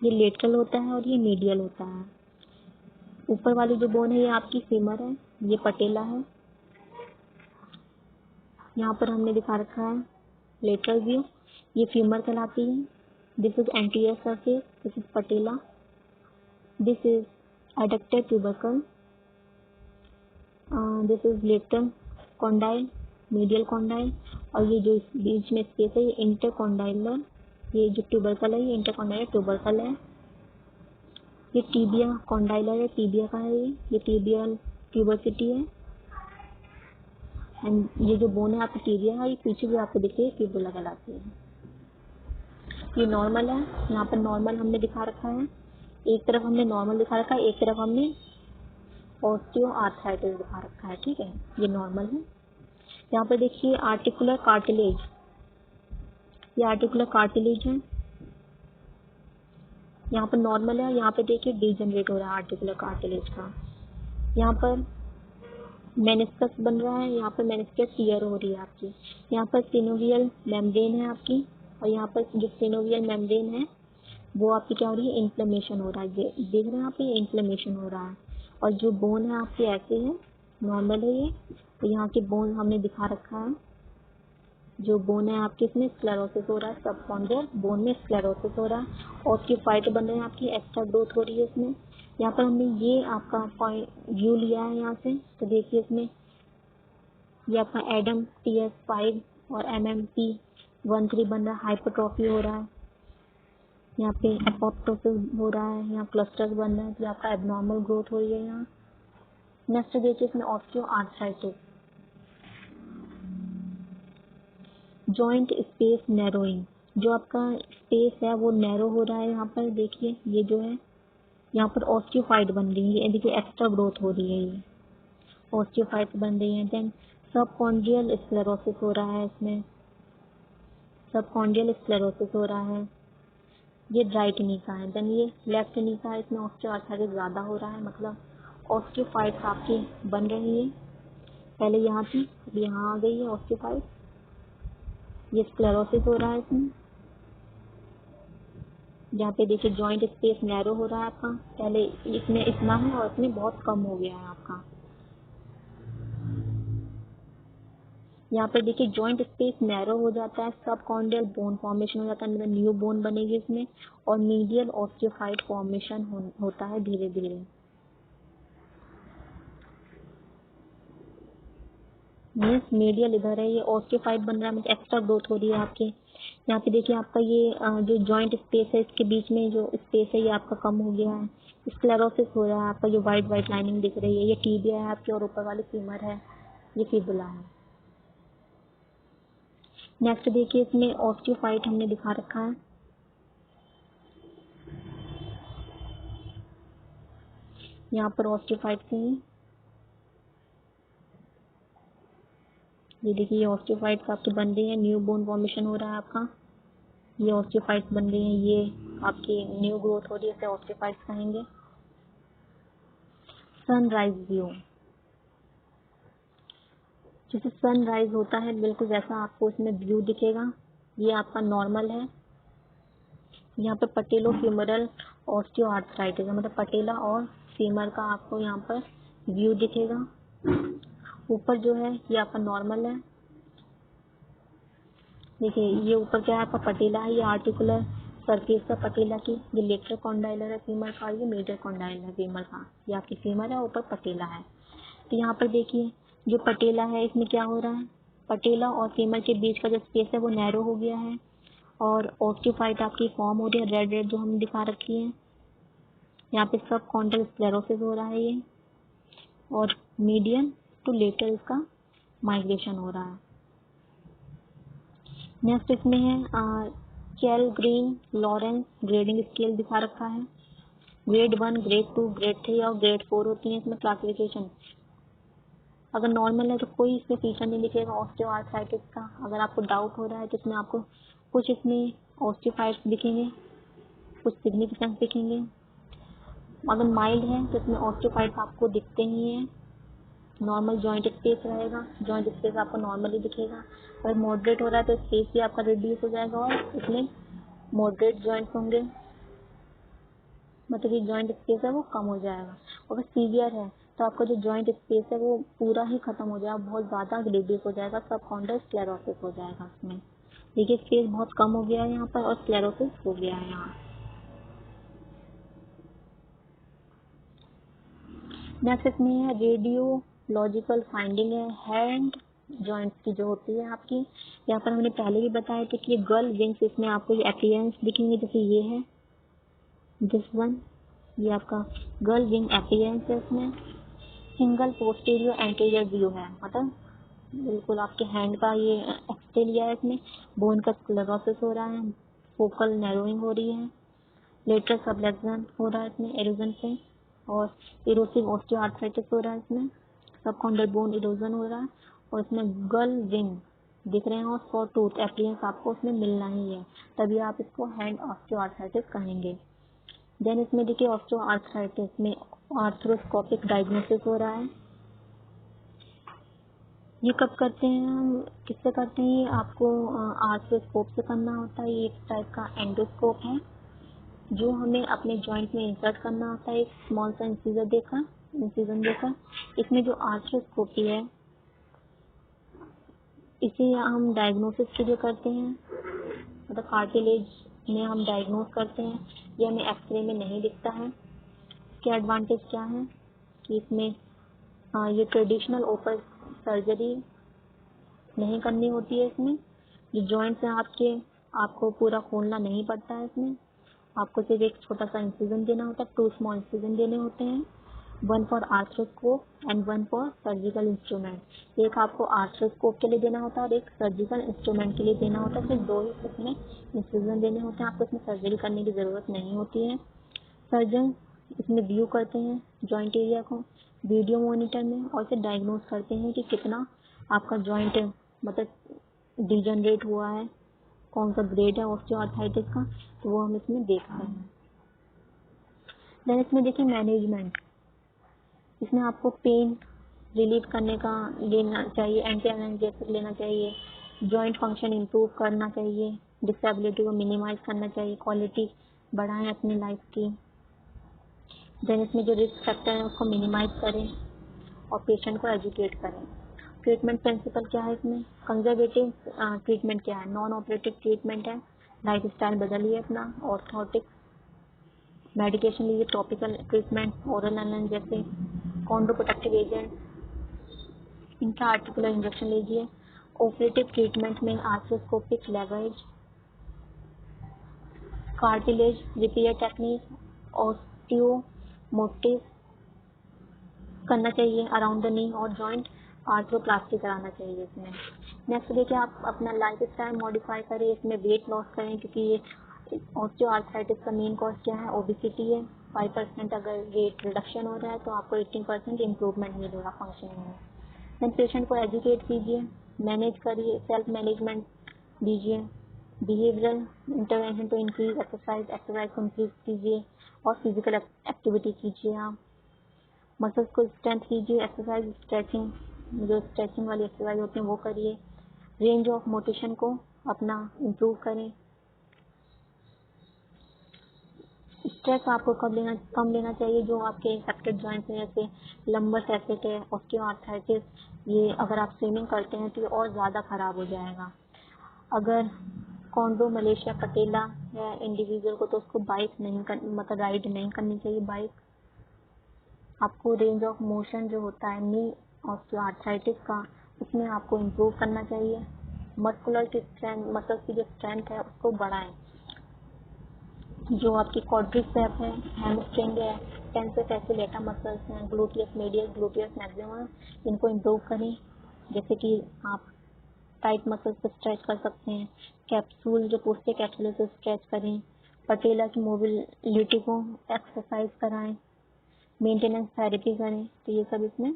ये लेटरल होता है और ये मीडियल होता है। ऊपर वाली जो बोन है ये आपकी फीमर है, ये पटेला है। यहाँ पर हमने दिखा रखा है लेटरल व्यू, ये फीमर कहलाती है। This is anterior surface, this is patella, this is adducted tubercle, this is lateral condyle, medial condyle, और ये जो बीच में स्पेस है ये इंटरकॉन्डाइलर, ये जो ट्यूबरकल है ये इंटरकॉन्डाइलर ट्यूबरकल है। ये टीबिया कॉन्डाइलर है, टीबिया का है, ये टीबियल ट्यूबरसिटी है। एंड ये जो बोन है आपकी टीबिया है, ये पीछे भी आपको दिखती है ट्यूबुला कहलाती है। ये नॉर्मल है, यहाँ पर नॉर्मल हमने दिखा रखा है, एक तरफ हमने नॉर्मल दिखा रखा है, एक तरफ हमने ऑस्टियोआर्थराइटिस दिखा रखा है, ठीक है, ये नॉर्मल है। यहाँ पर देखिए आर्टिकुलर कार्टिलेज, ये आर्टिकुलर कार्टिलेज है, यहाँ पर नॉर्मल है, यहाँ पे देखिए डीजनरेट हो रहा है आर्टिकुलर कार्टिलेज का। यहाँ पर मेनिस्कस बन रहा है, यहाँ पर मेनिस्कस टियर हो रही है आपकी। यहाँ पर सिनोवियल मेम्ब्रेन है आपकी, और यहाँ पर जो सिनोवियल मेम्ब्रेन है वो आपकी क्या हो रही है, इन्फ्लेमेशन हो रहा है। ये देख रहे हैं आप, ये इन्फ्लेमेशन हो रहा है। और जो बोन है आपकी ऐसे है, नॉर्मल है ये। तो यहाँ की बोन हमने दिखा रखा है। जो बोन है आपके, इसमें स्क्लेरोसिस हो रहा है, सबकॉन्ड्रियल बोन में स्क्लेरोसिस हो रहा है, और उसकी फाइट बन रहे हैं आपकी, एक्स्ट्रा ग्रोथ हो रही है इसमें। यहाँ पर हमने ये आपका व्यू लिया है यहाँ से, तो देखिए इसमें ये आपका एडम TS5 और MMP13 बन रहा है, हाइपरट्रॉफी हो रहा है। यहाँ पे एपोप्टोसिस हो रहा है, यहाँ क्लस्टर्स बन रहे हैं, तो आपका एबनॉर्मल ग्रोथ हो रही है यहाँ। नेक्स्ट देखिए इसमें ऑस्टियोआर्थराइटिस, जॉइंट स्पेस नैरोइंग, जो आपका स्पेस है वो नैरो हो रहा है। यहाँ पर देखिए ये जो है, यहाँ पर ऑस्टियोफाइट बन रही है, ये देखिए एक्स्ट्रा ग्रोथ हो रही है, ये ऑस्टियोफाइट बन रही है। देन सबकॉन्ड्रियल स्क्लेरोसिस हो रहा है इसमें, सबकॉन्ड्रियल स्क्लेरोसिस हो रहा है। ये राइट नी का है। देन ये लेफ्ट नी का है, इसमें ऑस्टियोआर्थराइटिस ज़्यादा हो रहा है, मतलब ऑस्टियोफाइट्स आपकी बन रही है। पहले यहाँ थी, अब यहाँ आ गई है ऑस्टियोफाइट। ये स्क्लेरोसिस हो रहा है इसमें। यहाँ पे देखिए जॉइंट स्पेस नैरो हो रहा है आपका, पहले इसमें इतना है और इसमें बहुत कम हो गया है आपका। यहाँ पे देखिए जॉइंट स्पेस नैरो हो जाता है, सबकॉन्डियल बोन फॉर्मेशन हो जाता है, मतलब न्यू बोन बनेगी इसमें, और मीडियल ऑस्टियोफाइट फॉर्मेशन होता है धीरे धीरे। मीन्स मीडियल इधर है, ये ऑस्टियोफाइट बन रहा है, मतलब एक्स्ट्रा ग्रोथ हो रही है आपके। यहाँ पे देखिए आपका ये जो जॉइंट स्पेस है, इसके बीच में जो स्पेस है ये आपका कम हो गया है। स्क्लेरोसिस हो रहा है आपका, जो वाइट वाइट लाइनिंग दिख रही है, ये टीबिया है आपके, और ऊपर वाली फीमर है, ये फिबुला है। नेक्स्ट देखिए इसमें ऑस्टियोफाइट हमने दिखा रखा है। यहाँ पर ऑस्टियोफाइट से ये देखिए, ये ऑस्टियोफाइट आपकी बन रही है, न्यू बोन फॉर्मेशन हो रहा है आपका। ये ऑस्टियोफाइट्स बन रही हैं, ये आपकी न्यू ग्रोथ हो रही है, इसे ऑस्टियोफाइट्स कहेंगे। सनराइज व्यू, जैसे सनराइज होता है बिल्कुल वैसा आपको इसमें व्यू दिखेगा। ये आपका नॉर्मल है। यहाँ पर पटेलो फ्यूमरल ऑस्टियोआर्थराइटिस है, मतलब पटेला और फीमर का आपको यहाँ पर व्यू दिखेगा। ऊपर जो है ये आपका नॉर्मल है। देखिए ये ऊपर क्या है आपका पटेला है, ये आर्टिकुलर सरफेस का पटेला की, ये लेटरल कॉन्डाइलर है फीमर का, ये मेजर कॉन्डाइलर है फीमर का। ये आपकी फीमर है, ऊपर पटेला है। तो यहाँ पर देखिए जो पटेला है इसमें क्या हो रहा है, पटेला और फीमर के बीच का जो स्पेस है वो नैरो हो गया है, और ऑस्टियोफाइट आपकी फॉर्म हो रही है, रेड रेड जो हमने दिखा रखी है। यहाँ पे सब कॉन्डल स्क्लेरोसिस हो रहा है ये, और मीडियन टू लेटर इसका माइग्रेशन हो रहा है। नेक्स्ट इसमें है चेल ग्रीन लॉरेंस ग्रेडिंग स्केल दिखा रखा है। ग्रेड 1, ग्रेड 2, ग्रेड 3 और ग्रेड 4 होती है इसमें क्लासिफिकेशन। अगर नॉर्मल है तो कोई इसमें फीचर नहीं दिखेगा ऑस्टियोआर्थराइटिस का। अगर आपको डाउट हो रहा है तो इसमें आपको कुछ इसमें ऑस्टियोफाइट्स दिखेंगे, कुछ सिग्निफिकेंस दिखेंगे। अगर माइल्ड है तो इसमें ऑस्टियोफाइट्स आपको दिखते ही हैं। नॉर्मल जॉइंट स्पेस रहेगा, जॉइंट स्पेस आपको नॉर्मली दिखेगा। अगर मॉडरेट हो रहा है तो स्पेस भी आपका रिड्यूस हो जाएगा, और इसमें मॉडरेट जॉइंट्स होंगे, मतलब ये जॉइंट स्पेस है वो कम हो जाएगा। अगर सीवियर है तो आपका जो जॉइंट स्पेस है वो पूरा ही खत्म हो जाएगा, बहुत ज़्यादा रिड्यूस हो जाएगा, सबकॉन्डल स्क्लेरोसिस हो जाएगा उसमें। देखिए स्पेस बहुत कम हो गया है यहाँ पर, और स्क्लेरोसिस हो गया है यहाँ। नेक्स्ट इसमें है रेडियोलॉजिकल फाइंडिंग है हैंड जॉइंट्स की जो होती है आपकी। यहाँ पर हमने पहले भी बताया था कि ये गर्ल विंग्स, इसमें आपको ये अपीयरेंस दिखेंगे, जैसे ये है दिस वन, ये आपका गर्ल विंग अपीयरेंस है। इसमें सिंगल पोस्टीरियर एंटीरियर व्यू है, मतलब बिल्कुल आपके हैंड का ये एक्सटेरिया है। इसमें बोन का स्क्लेरोसिस हो रहा है, फोकल नैरोइंग हो रही है, लेटरल सबलेक्शन हो रहा है इसमें एरोजन से, और इरोसिव ऑस्टियोआर्थराइटिस हो रहा है इसमें, सबकॉन्डल बोन इरोजन हो रहा है, और इसमें गर्ल विंग दिख रहे हैं, और सॉ टूथ अपीयरेंस आपको उसमें मिलना ही है, तभी आप इसको हैंड ऑस्टियोआर्थराइटिस कहेंगे। देन इसमें देखिए ऑस्टियोआर्थराइटिस में आर्थ्रोस्कोपिक डायग्नोसिस हो रहा है। ये कब करते हैं हम, किससे करते हैं, ये आपको आर्थ्रोस्कोप से करना होता है। ये एक टाइप का एंडोस्कोप है जो हमें अपने जॉइंट में इंसर्ट करना होता है, एक स्मॉल सा इंसिजन देकर। इसमें जो आर्थ्रोस्कोपी है इसे हम डायग्नोसिस के लिए करते हैं, मतलब कार्टिलेज में हम डायग्नोस करते हैं। ये हमें एक्सरे में नहीं दिखता है। इसके एडवांटेज क्या है कि इसमें ये ट्रेडिशनल ओपन सर्जरी नहीं करनी होती है। इसमें जो जॉइंट्स हैं आपको पूरा खोलना नहीं पड़ता है। इसमें आपको सिर्फ एक छोटा सा इंसिजन देना होता है, 2 स्मॉल इंसिजन देने होते हैं, 1 for arthroscope and 1 for surgical instrument. एक आपको आर्थ्रोस्कोप के लिए देना होता है और एक सर्जिकल इंस्ट्रूमेंट के लिए देना होता है। सिर्फ 2 ही इसमें इंसिजन देने होते हैं, आपको इसमें सर्जरी करने की ज़रूरत नहीं होती है। सर्जन इसमें व्यू करते हैं जॉइंट एरिया को वीडियो मॉनिटर में और इसे डायग्नोस करते हैं कि कितना आपका जॉइंट मतलब डिजनरेट हुआ है, कौन सा ग्रेड है ऑस्टियोआर्थराइटिस का, तो वो हम इसमें देखते हैं। देन इसमें देखिए मैनेजमेंट, इसमें आपको पेन रिलीव करने का लेना चाहिए, एंटी एनाल्जेसिक लेना चाहिए, जॉइंट फंक्शन इंप्रूव करना चाहिए, डिसेबिलिटी को मिनिमाइज करना चाहिए, क्वालिटी बढ़ाएं अपनी लाइफ की। देन इसमें जो रिस्क फैक्टर है उसको मिनिमाइज करें और पेशेंट को एजुकेट करें। ट्रीटमेंट प्रिंसिपल क्या है इसमें, कंजर्वेटिव ट्रीटमेंट क्या है, नॉन ऑपरेटिव ट्रीटमेंट है, लाइफ स्टाइल बदलिए अपना, ऑर्थोटिक मेडिकेशन लीजिए, topical treatment, oral analgesic, chondroprotective agent, intra articular injection लीजिए। ऑपरेटिव ट्रीटमेंट में arthroscopic lavage, cartilage repair technique, osteotomy करना चाहिए अराउंड द नी और जॉइंट आर्थ्रोप्लास्टी कराना चाहिए इसमें। नेक्स्ट देखिए आप अपना लाइफ स्टाइल मॉडिफाई करें, इसमें वेट लॉस करें क्योंकि ये ऑस्टियोआर्थराइटिस का मेन कॉज क्या है, ओबिसिटी है। 5% अगर वेट रिडक्शन हो रहा है तो आपको 18% इम्प्रूवमेंट मिलेगा फंक्शनिंग में। देन पेशेंट को एजुकेट कीजिए, मैनेज करिए, सेल्फ मैनेजमेंट दीजिए, behavioral intervention to increase exercise को इंक्रीज कीजिए और फिजिकल एक्टिविटी कीजिए। आप मसल्स को स्ट्रेंथ कीजिए, एक्सरसाइज स्ट्रेचिंग, जो स्ट्रेचिंग वाली एक्सरसाइज होती हैं वो करिए। रेंज ऑफ मोटेशन को अपना इम्प्रूव करें। स्ट्रेस आपको कम लेना चाहिए जो आपके इन्फेक्टेड जॉइंट्स हैं, जैसे लंबर फैसेट है, ऑस्टियोआर्थराइटिस, ये अगर आप स्विमिंग करते हैं तो ये और ज़्यादा ख़राब हो जाएगा। अगर कॉन्ड्रोमलेशिया पटेला है इंडिविजुअल को तो उसको मतलब राइड नहीं करनी चाहिए बाइक। आपको रेंज ऑफ मोशन जो होता है नी ऑस्टियोआर्थराइटिस का, उसमें आपको इम्प्रूव करना चाहिए। मस्कुलर की स्ट्रेंथ, मसल्स की जो स्ट्रेंथ है उसको बढ़ाएं। जो आपकी क्वाड्रिसेप है, हैमस्ट्रिंग है, टेंसर फैसिलेटा मसल्स हैं, ग्लूटियस मीडियस, ग्लूटियस मैक्सिमम, इनको इम्प्रूव करें। जैसे कि आप टाइट मसल्स पे स्ट्रेच कर सकते हैं, कैप्सूल जो पोस्टे कैप्सूल से स्ट्रेच करें, पटेला की मोबिलिटी को एक्सरसाइज कराएं, मेंटेनेंस थेरेपी करें, तो ये सब इसमें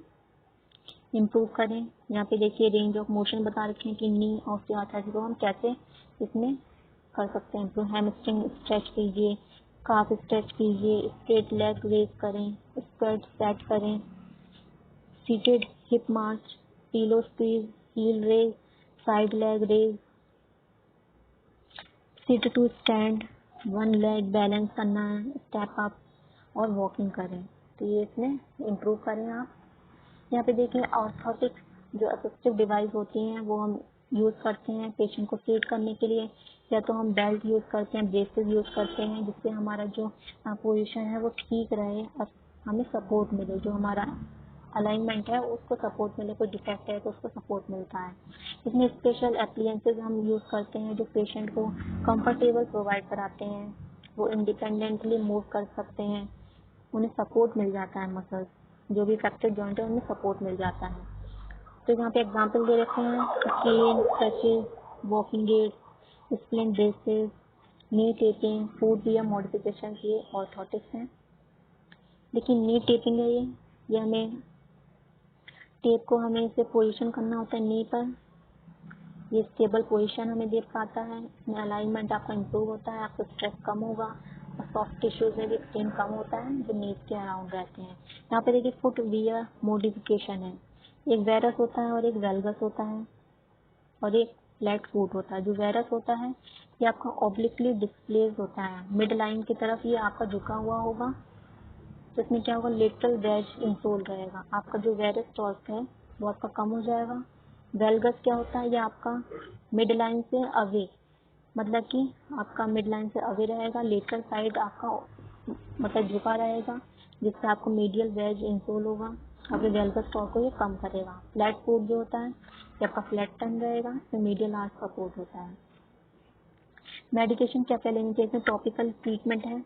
इम्प्रूव करें। यहाँ पे देखिए रेंज ऑफ मोशन बता रखे हैं कि नी ऑस्टियोआर्थराइटिस को हम कैसे इसमें कर सकते हैं इम्प्रूव। हैमस्ट्रिंग स्ट्रेच कीजिए, काफ स्ट्रेच कीजिए, स्ट्रेट लेग रेज करें, स्क्वाट सेट करें, seated hip march, pillow squeeze, heel raise, side leg raise, sit to stand, one leg balance करना है, स्टेप अप और वॉकिंग करें, तो ये इसमें इम्प्रूव करें आप। यहाँ पे देखिए ऑर्थोटिक जो असिस्टिव डिवाइस होती हैं वो हम यूज़ करते हैं पेशेंट को ट्रीट करने के लिए, या तो हम बेल्ट यूज़ करते हैं, ब्रेसेस यूज़ करते हैं, जिससे हमारा जो पोजीशन है वो ठीक रहे और हमें सपोर्ट मिले, जो हमारा अलाइनमेंट है उसको सपोर्ट मिले, कोई डिफेक्ट है तो उसको सपोर्ट मिलता है। इसमें स्पेशल एप्लियंसेस हम यूज़ करते हैं जो पेशेंट को कंफर्टेबल प्रोवाइड कराते हैं, वो इंडिपेंडेंटली मूव कर सकते हैं, उन्हें सपोर्ट मिल जाता है, मसल्स जो भी फ्रैक्चर जॉइंट है उनमें सपोर्ट मिल जाता है। तो यहाँ पे एग्जांपल दे रखे हैं, cane, crutches, walking aid, splint braces, knee taping, foot या मॉडिफिकेशन, ये ऑर्थोटिक्स हैं। लेकिन नी टेपिंग है ये हमें टेप को हमें इसे पोजीशन करना होता है नी पर, ये स्टेबल पोजीशन हमें दे पाता है, इसमें अलाइनमेंट आपका इम्प्रूव होता है, आपका स्ट्रेस कम होगा और सॉफ्ट टिश्यूज में भी स्ट्रेन कम होता है जो नीज के अराउंड रहते हैं। यहाँ पे देखिए फुट वियर मोडिफिकेशन है, एक वेरस होता है और एक वेल्गस होता है और एक फ्लैट फुट होता है। जो वेरस होता है ये आपका ऑब्लिकली डिस्प्लेस होता है, मिड लाइन की तरफ ये आपका झुका हुआ होगा, तो इसमें क्या होगा, लेटरल वेज इंसोल रहेगा। आपका जो वेरस टॉर्क है वो आपका कम हो जाएगा। वेल्गस क्या होता है, ये आपका मिड लाइन से अवे, मतलब कि आपका मिड लाइन से अवे रहेगा, लेटरल साइड आपका मतलब झुका रहेगा, जिससे आपको मीडियल वेज इंसोल होगा। आपके वेल्गस टॉर्क को ये कम करेगा। फ्लैट फुट जो होता है ये आपका फ्लैट टर्न रहेगा, इसमें मीडियल आर्च सपोर्ट होता है। मेडिकेशन क्या क्या लेनी चाहिए, इसमें टॉपिकल ट्रीटमेंट है,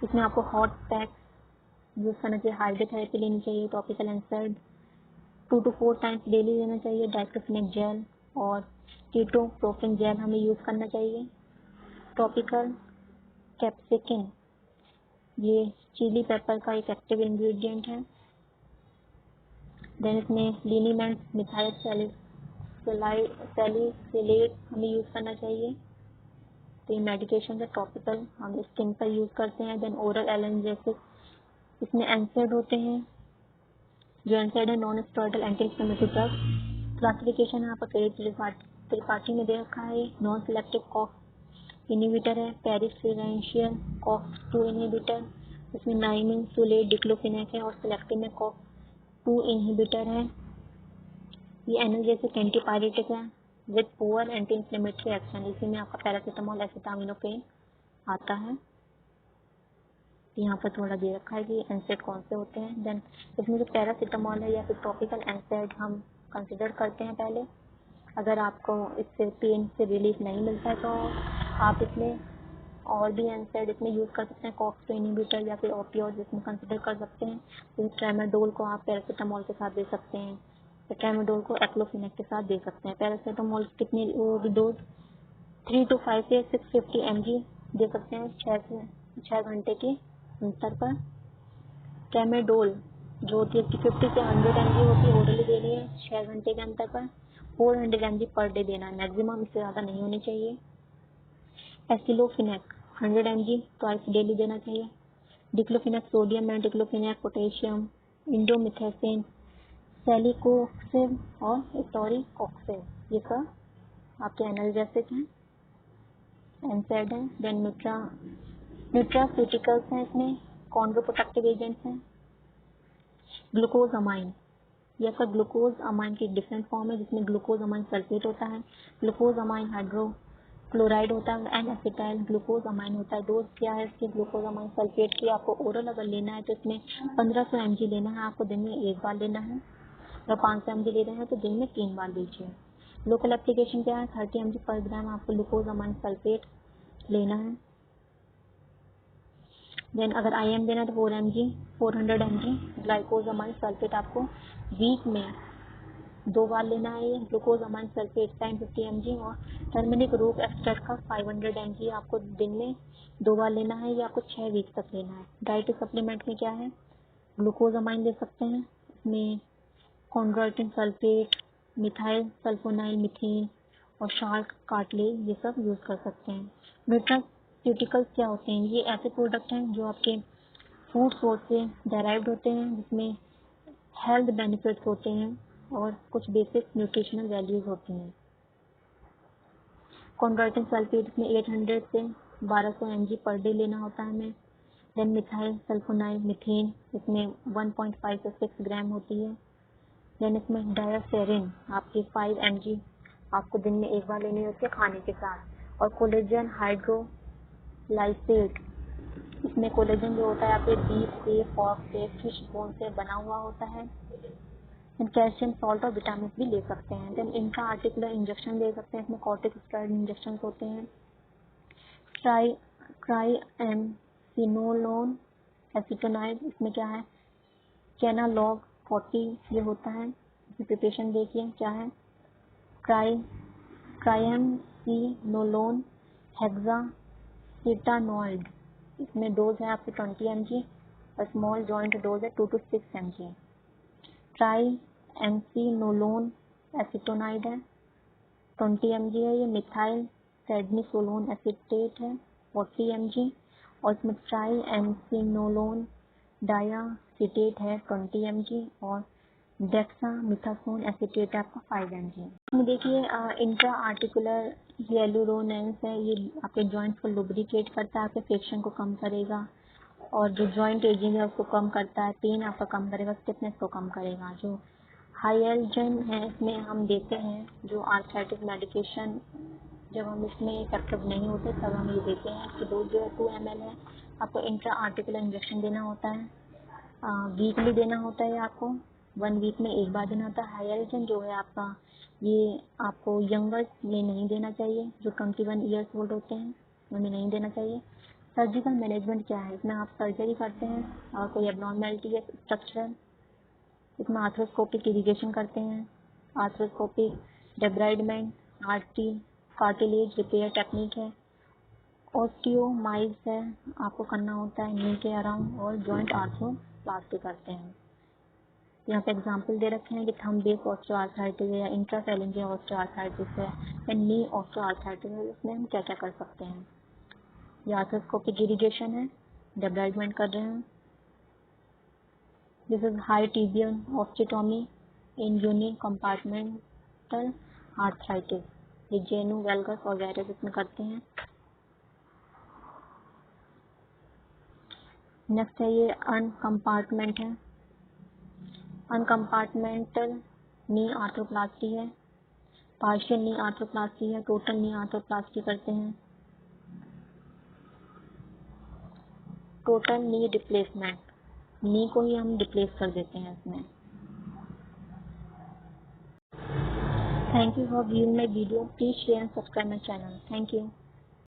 इसमें आपको हॉट पैक यूज करना चाहिए, हाइड्रोथेरेपी लेनी चाहिए, टॉपिकल एनसाइड 2 to 4 टाइम्स डेली लेना चाहिए, डाइक्लोफिनेक जेल और कीटोप्रोफेन जेल हमें यूज करना चाहिए। टॉपिकल कैप्सिकिन ये चिली पेपर का एक एक्टिव इंग्रेडिएंट है। देन इसमें लिनीमेंट मिथाइल सैलिसिलेट हमें यूज करना चाहिए। तो ये मेडिकेशन है टॉपिकल, हम स्किन पर यूज करते हैं। देन ओरल एनाल्जेसिक, इसमें एनसेड होते हैं, जो एनसेड है non steroidal anti inflammatory drug. Classification है आपका त्रिपाठी में दे रखा है। नॉन सिलेक्टिव कॉफ इनहिबिटर है, पेरिफेरेंशियल कॉफ 2 इनहिबिटर, इसमें नाइमिन सुलेट डिक्लोफिनेक है और सिलेक्टिव में कॉफ 2 इनहिबिटर है। ये एनाल्जेसिक एंटीपायरेटिक है with poor anti inflammatory action. इसी में आपका पैरासीटामोल एसिटामिनोफेन आता है। यहाँ पर थोड़ा दे रखा है कि एनसेड कौन से होते हैं। देन इसमें जो पैरासीटामोल है या फिर टॉपिकल एनसेड हम कंसिडर करते हैं पहले। अगर आपको इससे पेन से रिलीफ नहीं मिलता है तो आप इसमें और भी एनसेड इसमें यूज़ कर सकते हैं, कॉक्स इनहिबिटर या फिर ओपियोइड इसमें कंसिडर कर सकते हैं। जैसे ट्रामाडोल को आप पैरासीटामोल के साथ दे सकते हैं, तो ट्रामाडोल को एक्लोफिनेक के साथ दे सकते हैं। पैरासीटामोल कितनी डोज 3 to 5 से 650 mg दे सकते हैं 6 घंटे के अंतर पर। ट्रामाडोल जो होती है 50 से 100 mg होती है, ओरली देनी है 6 घंटे के अंतर पर। 400 mg पर डे देना है मैक्सिमम, इससे ज़्यादा नहीं होनी चाहिए। एसिलोफिनेक 100 mg ट्वाइस डेली देना चाहिए। डिक्लोफिनेक सोडियम में, डिक्लोफिनेक पोटेशियम, इंडोमिथेसिन, सेलिकोक्सिब और एटोरिकोक्सिब, ये सब आपके एनाल्जेसिक हैं, एनसेड हैं। देन न्यूट्रास्यूटिकल्स हैं, इसमें कॉन्ड्रोप्रोटेक्टिव एजेंट्स हैं। ग्लूकोज अमाइन, ये आपका ग्लूकोज अमाइन की डिफरेंट फॉर्म है, जिसमें ग्लूकोज अमाइन सल्फेट होता है, ग्लूकोज अमाइन हाइड्रोक्लोराइड होता है एंड एसिटाइल ग्लूकोज अमाइन होता है। डोज क्या है इसकी ग्लूकोज अमाइन सल्फेट की, आपको ओरल अगर लेना है तो इसमें 1500 mg लेना है, आपको दिन में एक बार लेना है। अगर 500 mg ले रहे हैं तो दिन में 3 बार लीजिए। लोकल एप्लीकेशन क्या है, 30 mg पर ग्राम आपको ग्लूकोज अमाइन सल्फेट लेना है। देन अगर IM देना है तो 400 mg ग्लाइकोज अमाइन सल्फेट आपको वीक में 2 बार लेना है। ये ग्लूकोज अमाइन सल्फेट 1050 mg और टर्मरिक रूट एक्सट्रैक्ट का 500 mg आपको दिन में 2 बार लेना है। ये आपको 6 वीक तक लेना है। डाइटरी सप्लीमेंट में क्या है, ग्लूकोज अमाइन ले सकते हैं, इसमें chondroitin sulphate, methyl sulfonyl methane और शार्क कार्टिलेज ये सब यूज़ कर सकते हैं। न्यूट्रास्यूटिकल्स क्या होते हैं, ये ऐसे प्रोडक्ट हैं जो आपके फूड सोर्स से डेराइव्ड होते हैं, जिसमें हेल्थ बेनिफिट्स होते हैं और कुछ बेसिक न्यूट्रिशनल वैल्यूज होती हैं। कॉन्ड्रोइटिन सल्फेट में 800 से 1200 mg पर डे लेना होता है हमें। देन मिथाइल सल्फोनाइल मीथेन, इसमें 1.5 से 6 ग्राम होती है। देन इसमें डायसेरिन आपकी 5 mg आपको दिन में एक बार लेनी होती है खाने के साथ। और कोलेजन हाइड्रोलाइसेट, इसमें कोलेजन जो होता है आपके बीफ से, पॉर्क से, फिश बोन से बना हुआ होता है। देन कैल्शियम सॉल्ट और विटामिन भी ले सकते हैं। देन इंट्रा आर्टिकुलर इंजेक्शन ले सकते हैं, इसमें कॉर्टिकोस्टेरॉइड इंजेक्शन होते हैं। ट्राइएमसिनोलोन एसीटोनाइड, इसमें क्या है, केनालॉग 40 ये होता है। प्रिपरेशन देखिए क्या है, ट्राइएमसिनोलोन हेक्सासिटानोइड, इसमें डोज है आपकी 20 mg और स्मॉल जॉइंट डोज है 2 to 6 mg। ट्राइएमसिनोलोन एसीटोनाइड है 20 mg है। ये मिथाइल प्रेडनिसोलोन एसीटेट है 40 mg और इसमें ट्राई एनसिनोलोन डायासीटेट है 20 mg और डेक्सामिथासोन एसीटेट है आपका 5 mg। इसमें देखिए इंट्रा आर्टिकुलर हियालुरोनेंस है, ये आपके जॉइंट्स को लुब्रिकेट करता है, आपके फ्रिक्शन को कम करेगा और जो जॉइंट एजिंग है उसको कम करता है, पेन आपका कम करेगा, स्टिफनेस को कम करेगा। जो हाइएल्जन है इसमें हम देते हैं जो आर्थराइटिस मेडिकेशन, जब हम इसमें इफेक्टिव नहीं होते तब हम ये देते हैं। इसकी डोज जो है 2 ml है। आपको इंट्रा आर्टिकुलर इंजेक्शन देना होता है, वीकली देना होता है आपको, 1 वीक में एक बार देना होता है। हाइएल्जन जो है आपका, ये आपको यंगर्स में नहीं देना चाहिए, जो 21 ईयर्स ओल्ड होते हैं उन्हें नहीं देना चाहिए। सर्जिकल मैनेजमेंट क्या है, इसमें आप सर्जरी करते हैं और कोई एबनॉर्मेलिटी है स्ट्रक्चरल, इसमें आर्थ्रोस्कोपिक इरिगेशन करते हैं, arthroscopic debridement, artery cartilage repair technique है, ऑस्टियोमाइज है, आपको करना होता है नी के अराउंड, और जॉइंट आर्थ्रोप्लास्टी करते हैं। यहाँ पे एग्जाम्पल दे रखे हैं कि थंब बेस ऑस्टियोआर्थराइटिस है या इंट्राफैलेंजियल ऑस्टियोआर्थराइटिस है या नी ऑस्टियोआर्थराइटिस है, उसमें हम क्या क्या कर सकते हैं। ये आर्थ्रोस्कोपिक इरिगेशन है, डेब्राइडमेंट कर रहे हैं। This is high tibial osteotomy in unicompartmental arthritis, ये जेनू वेल्गस और वैरस इसमें करते हैं। नेक्स्ट है ये अनकम्पार्टमेंट है, अनकम्पार्टमेंटल नी आर्थ्रोप्लास्टी है, पार्शियल नी आर्थ्रोप्लास्टी है, टोटल नी आर्थ्रोप्लास्टी करते हैं, टोटल नी रिप्लेसमेंट, नी को ही हम रिप्लेस कर देते हैं इसमें। Thank you for viewing my video, please share and subscribe my channel. Thank you.